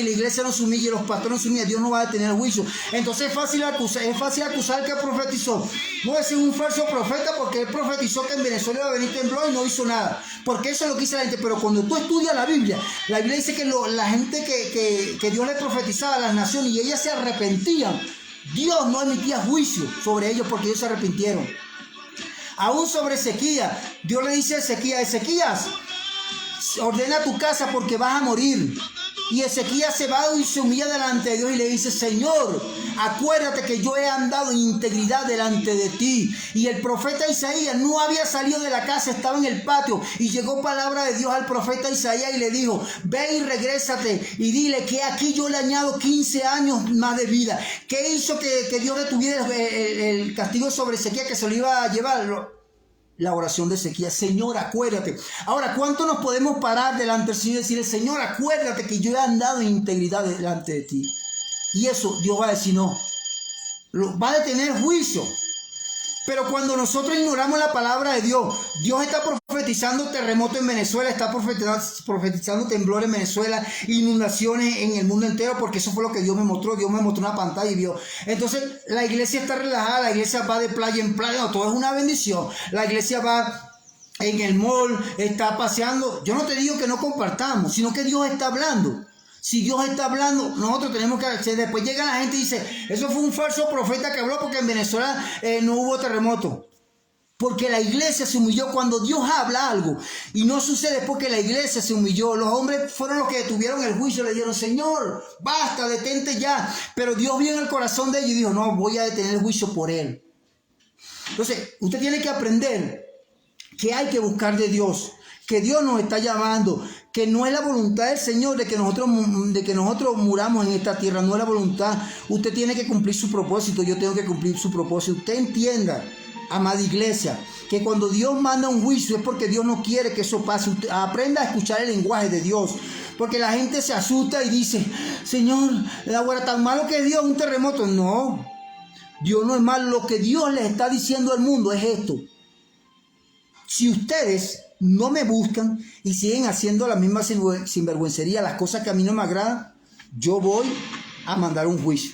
la iglesia no se humilla, y los pastores no se humillan, Dios no va a detener el juicio. Entonces es fácil acusar que profetizó. No es un falso profeta porque él profetizó que en Venezuela iba a venir temblor y no hizo nada. Porque eso es lo que dice la gente. Pero cuando tú estudias la Biblia dice que la gente que Dios le profetizaba a las naciones y ellas se arrepentían, Dios no emitía juicio sobre ellos porque ellos se arrepintieron. Aún sobre Ezequías, Dios le dice a Ezequías, ordena tu casa porque vas a morir. Y Ezequías se va y se humilla delante de Dios y le dice, Señor, acuérdate que yo he andado en integridad delante de ti. Y el profeta Isaías no había salido de la casa, estaba en el patio. Y llegó palabra de Dios al profeta Isaías y le dijo, ve y regrésate y dile que aquí yo le añado 15 años más de vida. ¿Qué hizo que Dios detuviera el castigo sobre Ezequías, que se lo iba a llevar? La oración de Ezequías, Señor, acuérdate. Ahora, ¿cuánto nos podemos parar delante del Señor y decirle, Señor, acuérdate que yo he andado en integridad delante de ti? Y eso Dios va a decir no. Va a detener juicio. Pero cuando nosotros ignoramos la palabra de Dios, Dios está profetizando terremoto en Venezuela, está profetizando temblores en Venezuela, inundaciones en el mundo entero, porque eso fue lo que Dios me mostró. Dios me mostró una pantalla y vio. Entonces la iglesia está relajada, la iglesia va de playa en playa, no, todo es una bendición. La iglesia va en el mall, está paseando. Yo no te digo que no compartamos, sino que Dios está hablando. Si Dios está hablando, nosotros tenemos que hacer. Después llega la gente y dice, eso fue un falso profeta que habló porque en Venezuela no hubo terremoto. Porque la iglesia se humilló cuando Dios habla algo. Y no sucede porque la iglesia se humilló. Los hombres fueron los que detuvieron el juicio. Le dijeron, Señor, basta, detente ya. Pero Dios vio en el corazón de ellos y dijo, no, voy a detener el juicio por él. Entonces, usted tiene que aprender que hay que buscar de Dios, que Dios nos está llamando, que no es la voluntad del Señor de que nosotros muramos en esta tierra, no es la voluntad. Usted tiene que cumplir su propósito, yo tengo que cumplir su propósito. Usted entienda, amada iglesia, que cuando Dios manda un juicio es porque Dios no quiere que eso pase. Usted aprenda a escuchar el lenguaje de Dios, porque la gente se asusta y dice, Señor, ahora tan malo que es Dios, un terremoto. No, Dios no es malo. Lo que Dios les está diciendo al mundo es esto: si ustedes no me buscan y siguen haciendo la misma sinvergüencería, las cosas que a mí no me agradan, yo voy a mandar un juicio.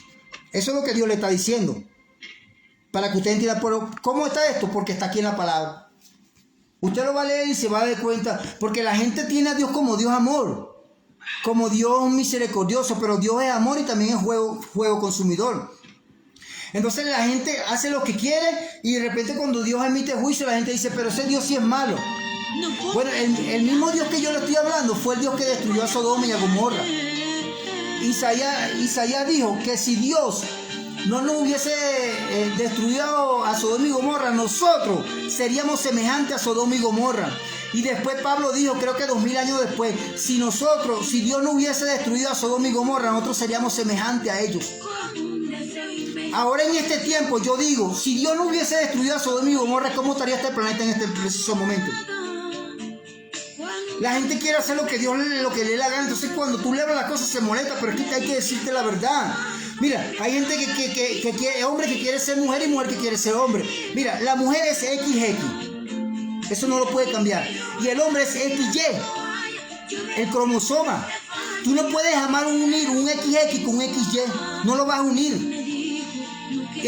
Eso es lo que Dios le está diciendo. Para que usted entienda, pero ¿cómo está esto? Porque está aquí en la palabra. Usted lo va a leer y se va a dar cuenta, porque la gente tiene a Dios como Dios amor, como Dios misericordioso, pero Dios es amor y también es fuego consumidor. Entonces la gente hace lo que quiere y de repente cuando Dios emite juicio, la gente dice, pero ese Dios sí es malo. Bueno, el mismo Dios que yo le estoy hablando fue el Dios que destruyó a Sodoma y a Gomorra. Isaías dijo que si Dios no nos hubiese destruido a Sodoma y Gomorra, nosotros seríamos semejantes a Sodoma y Gomorra. Y después Pablo dijo, creo que 2000 años después, si Dios no hubiese destruido a Sodoma y Gomorra, nosotros seríamos semejantes a ellos. Ahora en este tiempo yo digo, si Dios no hubiese destruido a Sodoma y Gomorra, ¿cómo estaría este planeta en este preciso momento? La gente quiere hacer lo que le dé la gana. Entonces cuando tú le hablas las cosas se molesta, pero es que hay que decirte la verdad. Mira, hay gente que quiere, hombre que quiere ser mujer y mujer que quiere ser hombre. Mira, la mujer es XX, eso no lo puede cambiar. Y el hombre es XY, el cromosoma. Tú no puedes jamás unir un XX con un XY, no lo vas a unir.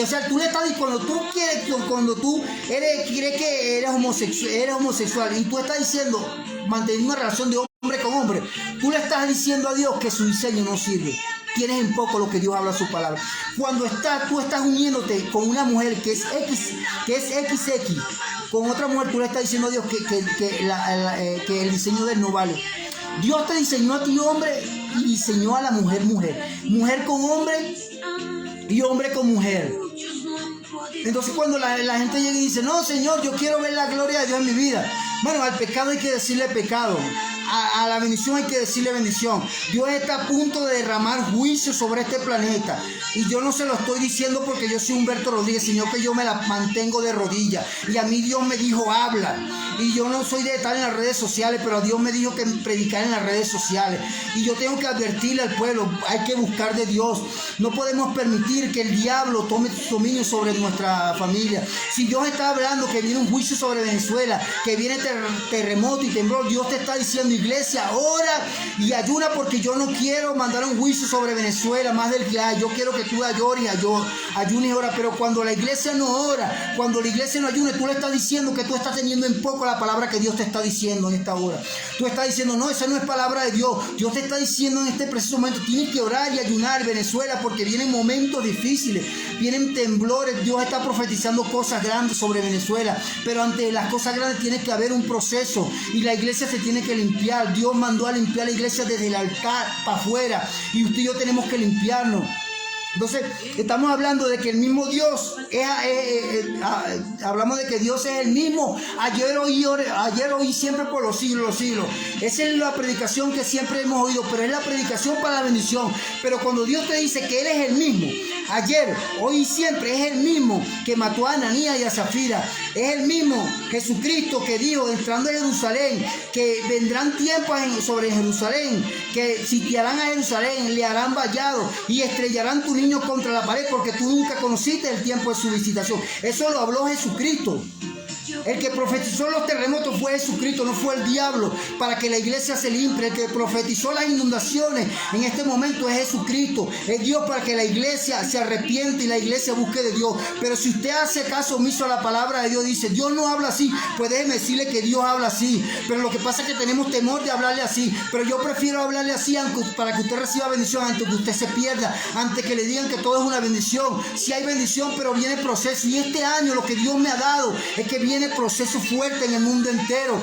O sea, tú le estás diciendo, cuando tú crees que eres homosexual y tú estás diciendo, manteniendo una relación de hombre con hombre, tú le estás diciendo a Dios que su diseño no sirve. Tienes en poco lo que Dios habla en su palabra. Cuando tú estás uniéndote con una mujer que es XX, con otra mujer, tú le estás diciendo a Dios que el diseño de él no vale. Dios te diseñó a ti hombre y diseñó a la mujer mujer con hombre y hombre con mujer. Entonces cuando la gente llega y dice, no Señor, yo quiero ver la gloria de Dios en mi vida. Bueno, al pecado hay que decirle pecado. A la bendición hay que decirle bendición. Dios está a punto de derramar juicio sobre este planeta. Y yo no se lo estoy diciendo porque yo soy Humberto Rodríguez, sino que yo me la mantengo de rodillas. Y a mí Dios me dijo, habla. Y yo no soy de estar en las redes sociales, pero Dios me dijo que predicar en las redes sociales. Y yo tengo que advertirle al pueblo, hay que buscar de Dios. No podemos permitir que el diablo tome dominio sobre nuestra familia. Si Dios está hablando que viene un juicio sobre Venezuela, que viene terremoto y temblor, Dios te está diciendo, iglesia, ora y ayuna, porque yo no quiero mandar un juicio sobre Venezuela más del que hay. Yo quiero que tú ayunes y ora, pero cuando la iglesia no ora, cuando la iglesia no ayune, tú le estás diciendo que tú estás teniendo en poco la palabra que Dios te está diciendo en esta hora. Tú estás diciendo, no, esa no es palabra de Dios. Dios te está diciendo en este preciso momento, tienes que orar y ayunar, Venezuela, porque vienen momentos difíciles, vienen temblores. Dios está profetizando cosas grandes sobre Venezuela, pero ante las cosas grandes tiene que haber un proceso y la iglesia se tiene que limpiar. Dios mandó a limpiar la iglesia desde el altar para afuera y usted y yo tenemos que limpiarnos. Entonces estamos hablando de que el mismo Dios hablamos de que Dios es el mismo ayer, hoy, siempre por los siglos. Esa es la predicación que siempre hemos oído, pero es la predicación para la bendición. Pero cuando Dios te dice que Él es el mismo ayer, hoy y siempre, es el mismo que mató a Ananías y a Zafira, es el mismo Jesucristo que dijo entrando a Jerusalén que vendrán tiempos sobre Jerusalén, que sitiarán a Jerusalén, le harán vallado y estrellarán tu niño niño contra la pared porque tú nunca conociste el tiempo de su visitación. Eso lo habló Jesucristo. El que profetizó los terremotos fue Jesucristo, no fue el diablo, para que la iglesia se limpie. El que profetizó las inundaciones en este momento es Jesucristo. Es Dios para que la iglesia se arrepiente y la iglesia busque de Dios. Pero si usted hace caso omiso a la palabra de Dios, dice, Dios no habla así, pues déjeme decirle que Dios habla así. Pero lo que pasa es que tenemos temor de hablarle así. Pero yo prefiero hablarle así para que usted reciba bendición, antes que usted se pierda, antes que le digan que todo es una bendición. Sí hay bendición, pero viene proceso. Y este año lo que Dios me ha dado es que viene proceso fuerte en el mundo entero.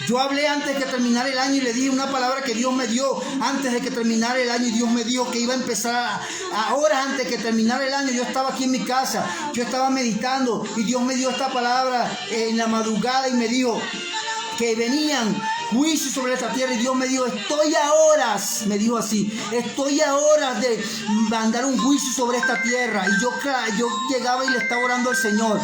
Yo hablé antes de que terminara el año y le dije una palabra que Dios me dio antes de que terminara el año, y Dios me dijo que iba a empezar a horas antes de que terminara el año. Yo estaba aquí en mi casa, yo estaba meditando y Dios me dio esta palabra en la madrugada y me dijo que venían juicios sobre esta tierra, y Dios me dijo, estoy a horas, me dijo así, estoy a horas de mandar un juicio sobre esta tierra. Y yo llegaba y le estaba orando al Señor.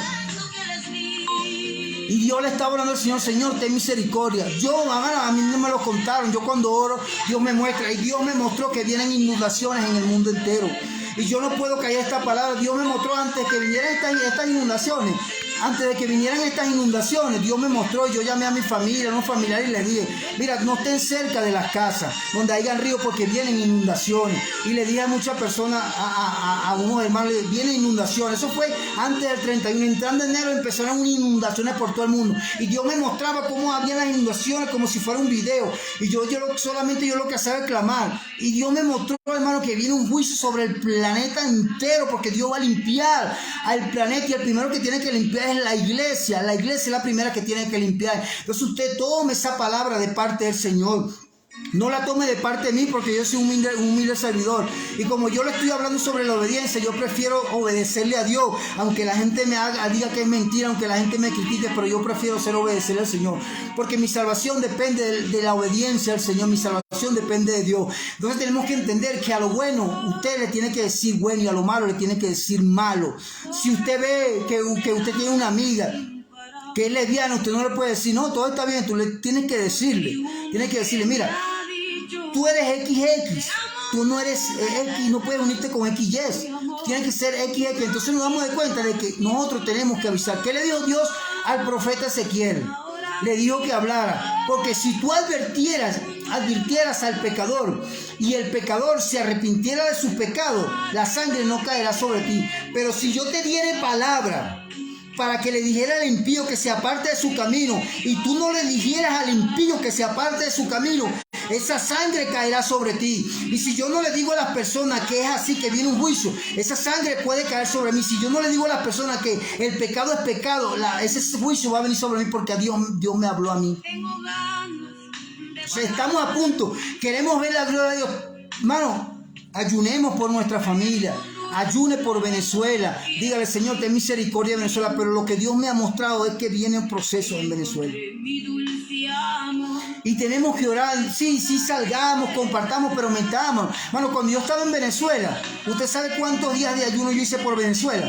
Y Dios le estaba orando al Señor, Señor, ten misericordia. A mí no me lo contaron. Yo cuando oro, Dios me muestra. Y Dios me mostró que vienen inundaciones en el mundo entero. Y yo no puedo callar esta palabra. Dios me mostró antes que vinieran estas inundaciones. Antes de que vinieran estas inundaciones, Dios me mostró. Yo llamé a mi familia, a unos familiares, y les dije, mira, no estén cerca de las casas donde hayan ríos porque vienen inundaciones. Y le dije a muchas personas, a unos hermanos, vienen inundaciones. Eso fue antes del 31. Entrando en enero empezaron inundaciones por todo el mundo. Y Dios me mostraba cómo había las inundaciones como si fuera un video. Y solamente yo lo que hacía era clamar. Y Dios me mostró, hermano, que viene un juicio sobre el planeta entero, porque Dios va a limpiar al planeta, y el primero que tiene que limpiar es la iglesia. La iglesia es la primera que tiene que limpiar. Entonces usted tome esa palabra de parte del Señor. No la tome de parte de mí, porque yo soy un humilde servidor. Y como yo le estoy hablando sobre la obediencia, yo prefiero obedecerle a Dios. Aunque la gente diga que es mentira, aunque la gente me critique, pero yo prefiero obedecerle al Señor. Porque mi salvación depende de la obediencia al Señor. Mi salvación depende de Dios. Entonces tenemos que entender que a lo bueno usted le tiene que decir bueno, y a lo malo le tiene que decir malo. Si usted ve que usted tiene una amiga que es lesbiana, usted no le puede decir, no, todo está bien. Tú le tienes que decirle, mira, tú eres XX, tú no eres X, no puedes unirte con XY, tienes que ser XX. Entonces nos damos de cuenta de que nosotros tenemos que avisar. ¿Qué le dijo Dios al profeta Ezequiel? Le dijo que hablara, porque si tú advirtieras al pecador y el pecador se arrepintiera de su pecado, la sangre no caerá sobre ti. Pero si yo te diere palabra para que le dijera al impío que se aparte de su camino, y tú no le dijeras al impío que se aparte de su camino, esa sangre caerá sobre ti. Y si yo no le digo a las personas que es así, que viene un juicio, esa sangre puede caer sobre mí. Si yo no le digo a las personas que el pecado es pecado, ese juicio va a venir sobre mí, porque Dios me habló a mí. O sea, estamos a punto, queremos ver la gloria de Dios. Hermano, ayunemos por nuestra familia. Ayune por Venezuela. Dígale, Señor, ten misericordia de Venezuela. Pero lo que Dios me ha mostrado es que viene un proceso en Venezuela. Y tenemos que orar. Sí, salgamos, compartamos, pero mentamos. Bueno, cuando yo estaba en Venezuela, ¿usted sabe cuántos días de ayuno yo hice por Venezuela?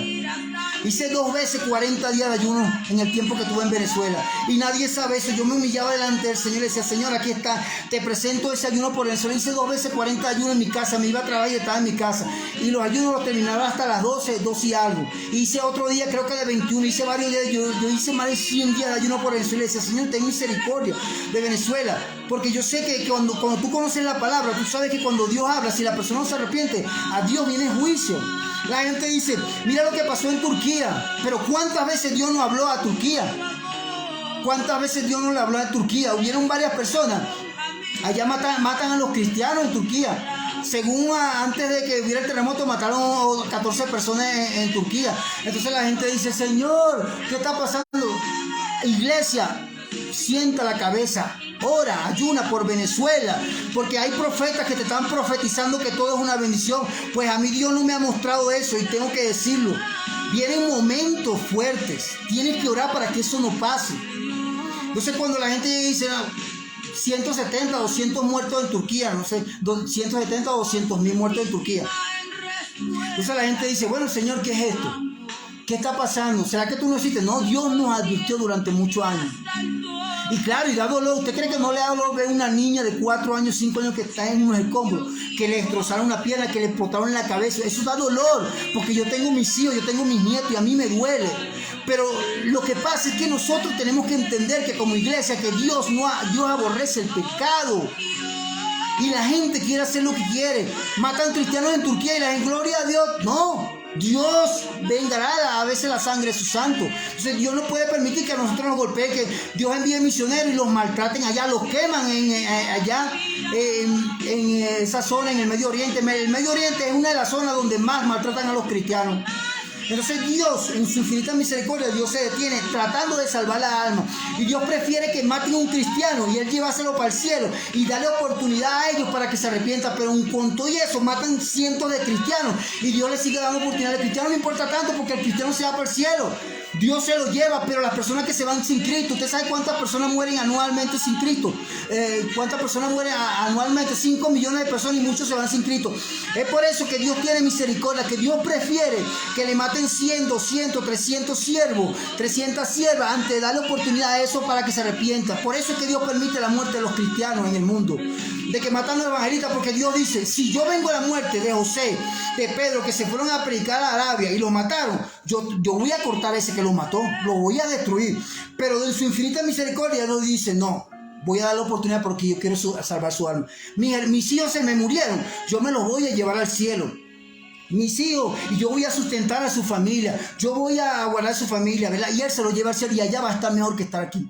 Hice 2 veces 40 días de ayuno en el tiempo que estuve en Venezuela. Y nadie sabe eso. Yo me humillaba delante del Señor y le decía, Señor, aquí está, te presento ese ayuno por Venezuela. Hice 2 veces 40 ayunos en mi casa. Me iba a trabajar y estaba en mi casa. Y los ayunos los terminaba hasta las 12 y algo. Hice otro día, creo que de 21. Hice varios días. Yo hice más de 100 días de ayuno por Venezuela. Y le decía, Señor, ten misericordia de Venezuela. Porque yo sé que cuando tú conoces la palabra, tú sabes que cuando Dios habla, si la persona no se arrepiente, a Dios viene juicio. La gente dice, mira lo que pasó en Turquía. Pero ¿cuántas veces Dios no habló a Turquía? ¿Cuántas veces Dios no le habló a Turquía? Hubieron varias personas. Allá matan a los cristianos en Turquía. Según antes de que hubiera el terremoto, mataron 14 personas en Turquía. Entonces la gente dice, Señor, ¿qué está pasando? Iglesia, sienta la cabeza. Ora, ayuna por Venezuela, porque hay profetas que te están profetizando que todo es una bendición. Pues a mí Dios no me ha mostrado eso, y tengo que decirlo. Vienen momentos fuertes, tienes que orar para que eso no pase. Entonces cuando la gente dice 170, 200 muertos en Turquía, no sé, 170 o 200 mil muertos en Turquía, entonces la gente dice, bueno, Señor, ¿qué es esto? ¿Qué está pasando? ¿Será que tú no existe? No, Dios nos advirtió durante muchos años. Y claro, y da dolor. ¿Usted cree que no le da dolor ver una niña de 4 años, 5 años que está en un escombro, que le destrozaron una pierna, que le explotaron en la cabeza? Eso da dolor, porque yo tengo mis hijos, yo tengo mis nietos y a mí me duele. Pero lo que pasa es que nosotros tenemos que entender que como iglesia, que Dios aborrece el pecado. Y la gente quiere hacer lo que quiere. Matan cristianos en Turquía y la gente, gloria a Dios. No. Dios vengará a veces la sangre de sus santos. Entonces Dios no puede permitir que a nosotros nos golpeen, que Dios envíe misioneros y los maltraten allá, los queman allá en esa zona, en el Medio Oriente. El Medio Oriente es una de las zonas donde más maltratan a los cristianos. Entonces Dios, en su infinita misericordia, Dios se detiene tratando de salvar la alma. Y Dios prefiere que maten a un cristiano y Él llevárselo para el cielo y darle oportunidad a ellos para que se arrepientan. Pero con todo y eso matan cientos de cristianos y Dios les sigue dando oportunidad. El cristiano no importa tanto porque el cristiano se va para el cielo. Dios se lo lleva, pero las personas que se van sin Cristo, ¿usted sabe cuántas personas mueren anualmente sin Cristo? ¿Cuántas personas mueren anualmente? 5 millones de personas y muchos se van sin Cristo. Es por eso que Dios tiene misericordia, que Dios prefiere que le maten 100, 200, 300 siervos, 300 siervas, antes de darle oportunidad a eso para que se arrepienta. Por eso es que Dios permite la muerte de los cristianos en el mundo, de que matan a los evangelistas, porque Dios dice, si yo vengo a la muerte de José, de Pedro, que se fueron a predicar a Arabia y lo mataron, yo voy a cortar a ese que lo mató, lo voy a destruir. Pero en su infinita misericordia Dios dice, no, voy a dar la oportunidad porque yo quiero salvar su alma. Mis hijos se me murieron, yo me los voy a llevar al cielo. Mis hijos, y yo voy a sustentar a su familia, yo voy a guardar a su familia, ¿verdad? Y Él se lo lleva al cielo y allá va a estar mejor que estar aquí.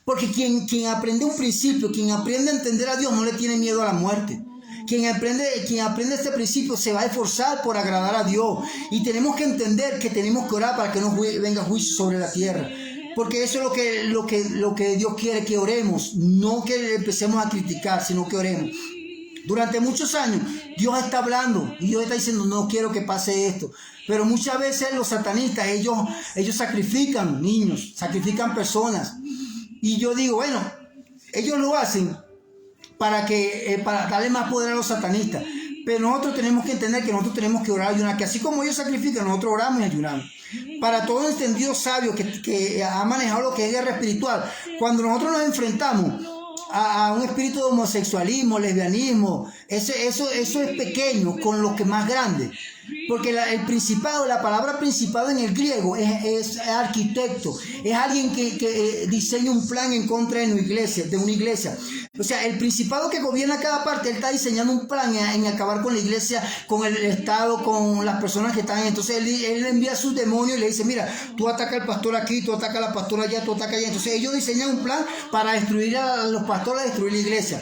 Porque quien aprende un principio, quien aprende a entender a Dios, no le tiene miedo a la muerte. Quien aprende este principio se va a esforzar por agradar a Dios. Y tenemos que entender que tenemos que orar para que no venga juicio sobre la tierra. Porque eso es lo que Dios quiere, que oremos. No que empecemos a criticar, sino que oremos. Durante muchos años Dios está hablando y Dios está diciendo, no quiero que pase esto. Pero muchas veces los satanistas, ellos sacrifican niños, sacrifican personas. Y yo digo, bueno, ellos lo hacen para darle más poder a los satanistas. Pero nosotros tenemos que entender que nosotros tenemos que orar y ayunar, que así como ellos sacrifican, nosotros oramos y ayunamos. Para todo entendido sabio que ha manejado lo que es guerra espiritual, cuando nosotros nos enfrentamos a un espíritu de homosexualismo, lesbianismo, eso es pequeño con lo que es más grande. Porque el principado, la palabra principado en el griego es arquitecto, es alguien que diseña un plan en contra de una iglesia. O sea, el principado que gobierna cada parte, él está diseñando un plan en acabar con la iglesia, con el Estado, con las personas que están. Entonces él envía a sus demonios y le dice, mira, tú ataca al pastor aquí, tú ataca a la pastora allá, tú ataca allá. Entonces ellos diseñan un plan para destruir a los pastores, destruir la iglesia.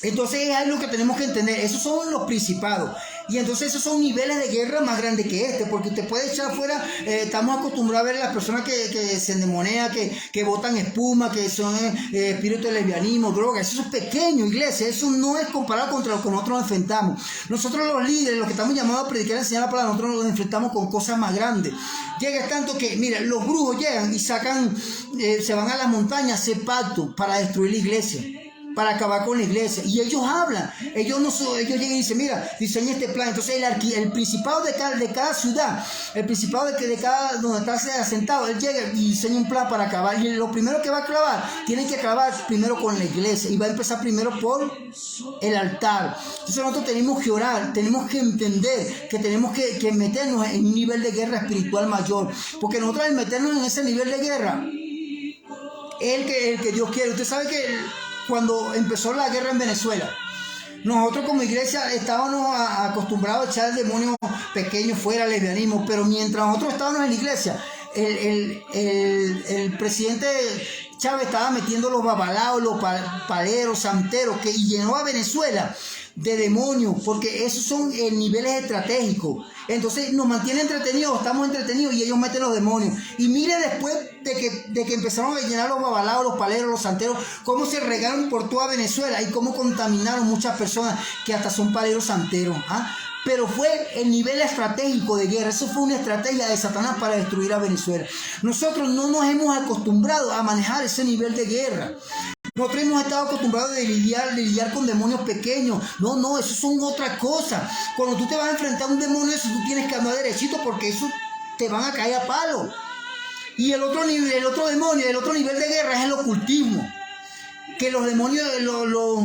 Entonces es algo que tenemos que entender. Esos son los principados. Y entonces esos son niveles de guerra más grandes que este, porque usted puede echar afuera, estamos acostumbrados a ver a las personas que se endemonian, que botan espuma, que son espíritus de lesbianismo, drogas. Eso es pequeño, iglesia, eso no es comparado contra lo que nosotros nos enfrentamos. Nosotros los líderes, los que estamos llamados a predicar y enseñar la palabra, nosotros nos enfrentamos con cosas más grandes. Llega tanto que, mira, los brujos llegan y sacan, se van a las montañas a hacer pacto para destruir la iglesia, para acabar con la iglesia. Y ellos hablan, ellos llegan y dicen, mira, diseña este plan. Entonces el principado de cada ciudad, el principado de cada donde está asentado, él llega y diseña un plan para acabar. Y lo primero que va a clavar, tiene que acabar primero con la iglesia, y va a empezar primero por el altar. Entonces nosotros tenemos que orar, tenemos que entender que tenemos que meternos en un nivel de guerra espiritual mayor, porque nosotros al meternos en ese nivel de guerra, el que Dios quiere. Usted sabe que cuando empezó la guerra en Venezuela, nosotros como iglesia estábamos acostumbrados a echar el demonio pequeño fuera, lesbianismo, pero mientras nosotros estábamos en la iglesia, el presidente Chávez estaba metiendo los babalaos, los paleros, santeros, y llenó a Venezuela de demonios, porque esos son niveles estratégicos. Entonces nos mantiene entretenidos, estamos entretenidos, y ellos meten los demonios. Y mire, después de que empezaron a llenar los babalaos, los paleros, los santeros, cómo se regaron por toda Venezuela y cómo contaminaron muchas personas que hasta son paleros santeros. Pero fue el nivel estratégico de guerra. Eso fue una estrategia de Satanás para destruir a Venezuela. Nosotros no nos hemos acostumbrado a manejar ese nivel de guerra. Nosotros hemos estado acostumbrados a lidiar con demonios pequeños. No, eso son otra cosa. Cuando tú te vas a enfrentar a un demonio, eso tú tienes que andar derechito, porque eso te van a caer a palo. Y el otro demonio, el otro nivel de guerra es el ocultismo. Que los demonios, los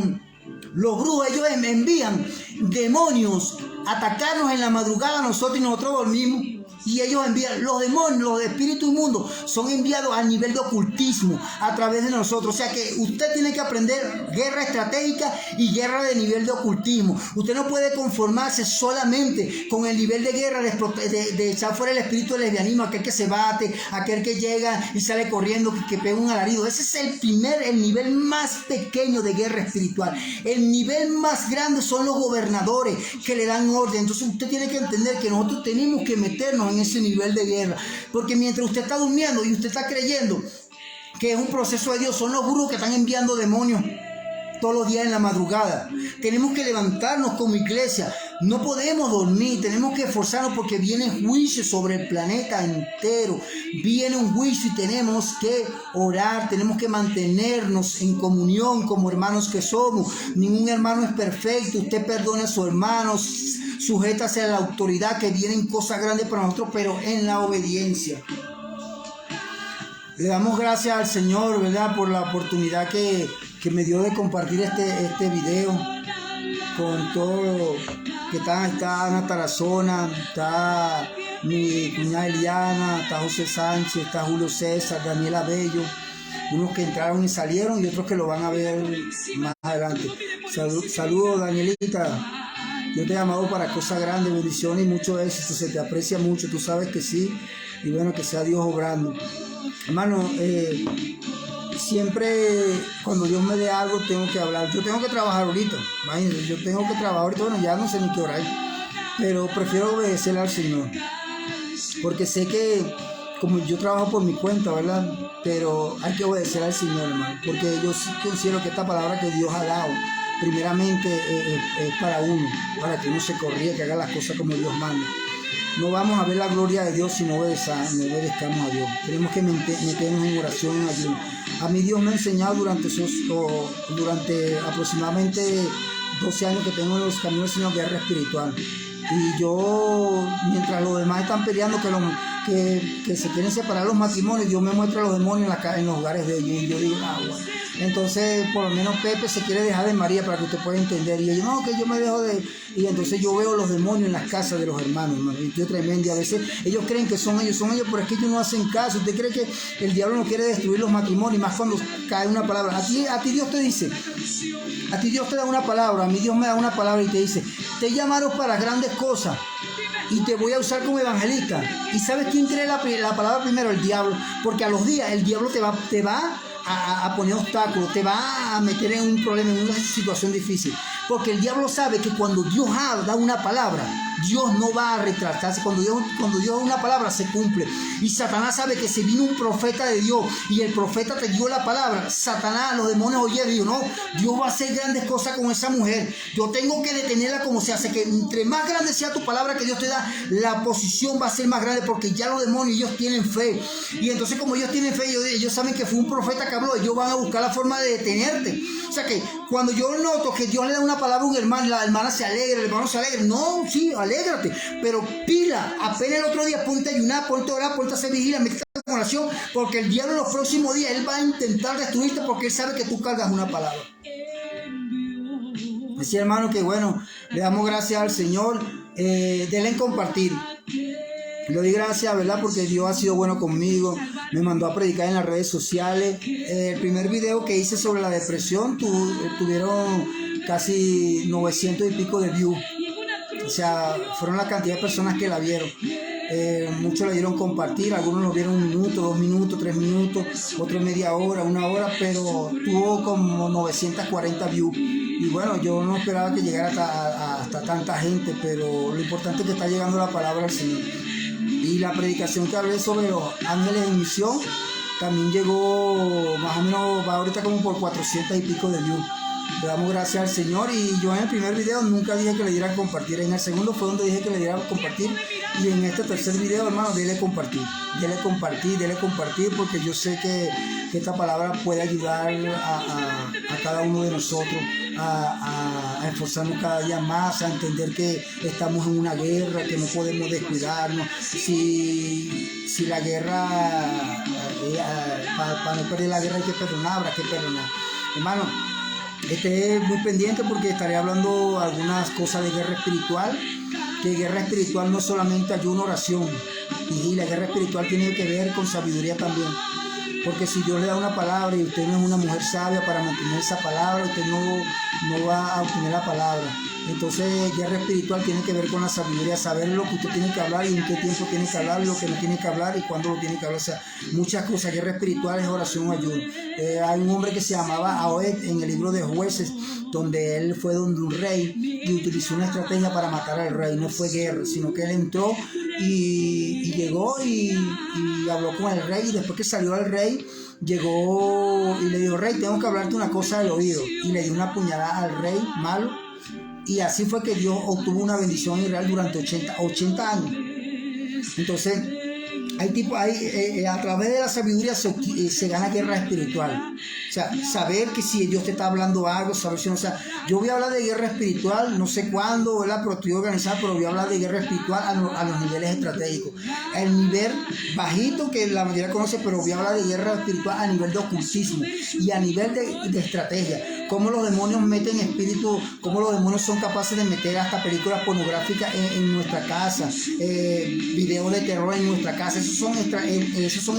brujos, ellos envían demonios a atacarnos en la madrugada a nosotros y nosotros dormimos. Y ellos envían, los demonios, los espíritus inmundos, son enviados al nivel de ocultismo a través de nosotros. O sea que usted tiene que aprender guerra estratégica y guerra de nivel de ocultismo. Usted no puede conformarse solamente con el nivel de guerra de echar fuera el espíritu del lesbianismo, aquel que se bate, aquel que llega y sale corriendo, que pega un alarido. Ese es el nivel más pequeño de guerra espiritual. El nivel más grande son los gobernadores que le dan orden. Entonces usted tiene que entender que nosotros tenemos que meternos en ese nivel de guerra, porque mientras usted está durmiendo y usted está creyendo que es un proceso de Dios, son los brujos que están enviando demonios todos los días en la madrugada. Tenemos que levantarnos como iglesia, no podemos dormir, tenemos que esforzarnos porque viene juicio sobre el planeta entero, viene un juicio y tenemos que orar, tenemos que mantenernos en comunión como hermanos que somos. Ningún hermano es perfecto, usted perdona a sus hermanos, sujétase a la autoridad, que vienen cosas grandes para nosotros, pero en la obediencia. Le damos gracias al Señor, ¿verdad?, por la oportunidad que me dio de compartir este video con todo, que está Ana Tarazona, está mi cuñada Eliana, está José Sánchez, está Julio César, Daniela Bello, unos que entraron y salieron y otros que lo van a ver más adelante. Saludos, Danielita. Yo te he llamado para cosas grandes, bendiciones y mucho éxito, se te aprecia mucho, tú sabes que sí, y bueno, que sea Dios obrando. Hermano, siempre cuando Dios me dé algo tengo que hablar. Yo tengo que trabajar ahorita, imagínense, yo tengo que trabajar ahorita, bueno, ya no sé ni qué hora es, pero prefiero obedecerle al Señor, porque sé que como yo trabajo por mi cuenta, ¿verdad?, pero hay que obedecer al Señor, hermano, porque yo sí considero que esta palabra que Dios ha dado primeramente es para uno, para que uno se corrija, que haga las cosas como Dios manda. No vamos a ver la gloria de Dios si no obedezcamos a Dios. Tenemos que meternos en oración, en ayuno. A mí Dios me ha enseñado durante aproximadamente 12 años que tengo en los caminos del Señor, guerra espiritual. Y yo, mientras los demás están peleando que se quieren separar los matrimonios, Dios me muestra a los demonios en los hogares de ellos. Y yo digo, bueno. Entonces, por lo menos Pepe se quiere dejar de María para que usted pueda entender. Y yo, no, que yo me dejo de... Y entonces yo veo los demonios en las casas de los hermanos, hermano. Y yo tremendo. Y a veces ellos creen que son ellos, pero es que ellos no hacen caso. Usted cree que el diablo no quiere destruir los matrimonios, más cuando cae una palabra. A ti Dios te dice, a ti Dios te da una palabra, a mí Dios me da una palabra y te dice, te llamaron para grandes cosas y te voy a usar como evangelista. ¿Y sabes quién cree la palabra primero? El diablo. Porque a los días el diablo te va a poner obstáculos, te va a meter en un problema, en una situación difícil. Porque el diablo sabe que cuando Dios da una palabra, Dios no va a retractarse. Cuando Dios da una palabra, se cumple. Y Satanás sabe que si vino un profeta de Dios y el profeta te dio la palabra, Satanás, los demonios oyeron y dijo, no, Dios va a hacer grandes cosas con esa mujer. Yo tengo que detenerla como se hace. Que entre más grande sea tu palabra que Dios te da, la posición va a ser más grande, porque ya los demonios, ellos tienen fe. Y entonces, como ellos tienen fe, ellos saben que fue un profeta que habló, ellos van a buscar la forma de detenerte. O sea que cuando yo noto que Dios le da una palabra a un hermano, la hermana se alegra, el hermano se alegra. No, sí, alégrate, pero pila, apenas el otro día ponte a ayunar, ponte a orar, ponte a hacer vigilia, métete en oración, porque el diablo en los próximos días, él va a intentar destruirte porque él sabe que tú cargas una palabra. Así, hermano, que bueno, le damos gracias al Señor, denle en compartir. Le doy gracias, ¿verdad?, porque Dios ha sido bueno conmigo, me mandó a predicar en las redes sociales. El primer video que hice sobre la depresión tuvieron casi 900 y pico de views. O sea, fueron la cantidad de personas que la vieron. Muchos le dieron compartir, algunos lo vieron 1 minuto, 2 minutos, 3 minutos, otros media hora, 1 hora, pero tuvo como 940 views. Y bueno, yo no esperaba que llegara hasta tanta gente, pero lo importante es que está llegando la palabra al Señor. Y la predicación que hablé sobre los ángeles en misión también llegó más o menos, va ahorita como por 400 y pico de views. Le damos gracias al Señor. Y yo en el primer video nunca dije que le dieran compartir. En el segundo fue donde dije que le dieran compartir. Y en este tercer video, hermano, dele compartir, porque yo sé que esta palabra puede ayudar a cada uno de nosotros a esforzarnos cada día más, a entender que estamos en una guerra, que no podemos descuidarnos. Si la guerra, para no perder la guerra hay que perdonar, habrá que perdonar. Hermano, esté muy pendiente porque estaré hablando algunas cosas de guerra espiritual, que guerra espiritual no solamente ayuno, oración, y la guerra espiritual tiene que ver con sabiduría también. Porque si Dios le da una palabra y usted no es una mujer sabia para mantener esa palabra, usted no va a obtener la palabra. Entonces, guerra espiritual tiene que ver con la sabiduría, saber lo que usted tiene que hablar y en qué tiempo tiene que hablar, lo que no tiene que hablar y cuándo lo tiene que hablar. O sea, muchas cosas. Guerra espiritual es oración o ayuno. Hay un hombre que se llamaba Aoed en el libro de Jueces, donde él fue donde un rey y utilizó una estrategia para matar al rey. No fue guerra, sino que él entró y llegó y habló con el rey, y después que salió el rey, llegó y le dijo: rey, tengo que hablarte una cosa del oído, y le dio una puñalada al rey malo, y así fue que Dios obtuvo una bendición en Israel durante 80 años. Entonces, a través de la sabiduría se gana guerra espiritual. O sea, saber que si Dios te está hablando algo, saber si no. O sea, yo voy a hablar de guerra espiritual, no sé cuándo, ¿verdad? Pero estoy organizado, pero voy a hablar de guerra espiritual a los niveles estratégicos. El nivel bajito que la mayoría conoce, pero voy a hablar de guerra espiritual a nivel de ocultismo y a nivel de estrategia. Cómo los demonios meten espíritu, cómo los demonios son capaces de meter hasta películas pornográficas en nuestra casa, videos de terror en nuestra casa. Esos son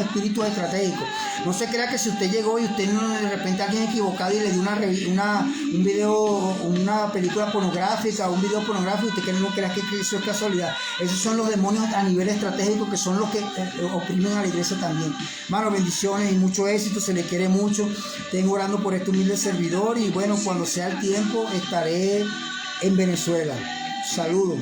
espíritus estratégicos. No se crea que si usted llegó y usted de repente alguien equivocado y le dio un video, una película pornográfica, un video pornográfico, usted no crea que eso es casualidad. Esos son los demonios a nivel estratégico, que son los que oprimen a la iglesia también. Hermano, bendiciones y mucho éxito, se le quiere mucho. Tengo orando por este humilde servidor, y bueno, cuando sea el tiempo estaré en Venezuela. Saludos.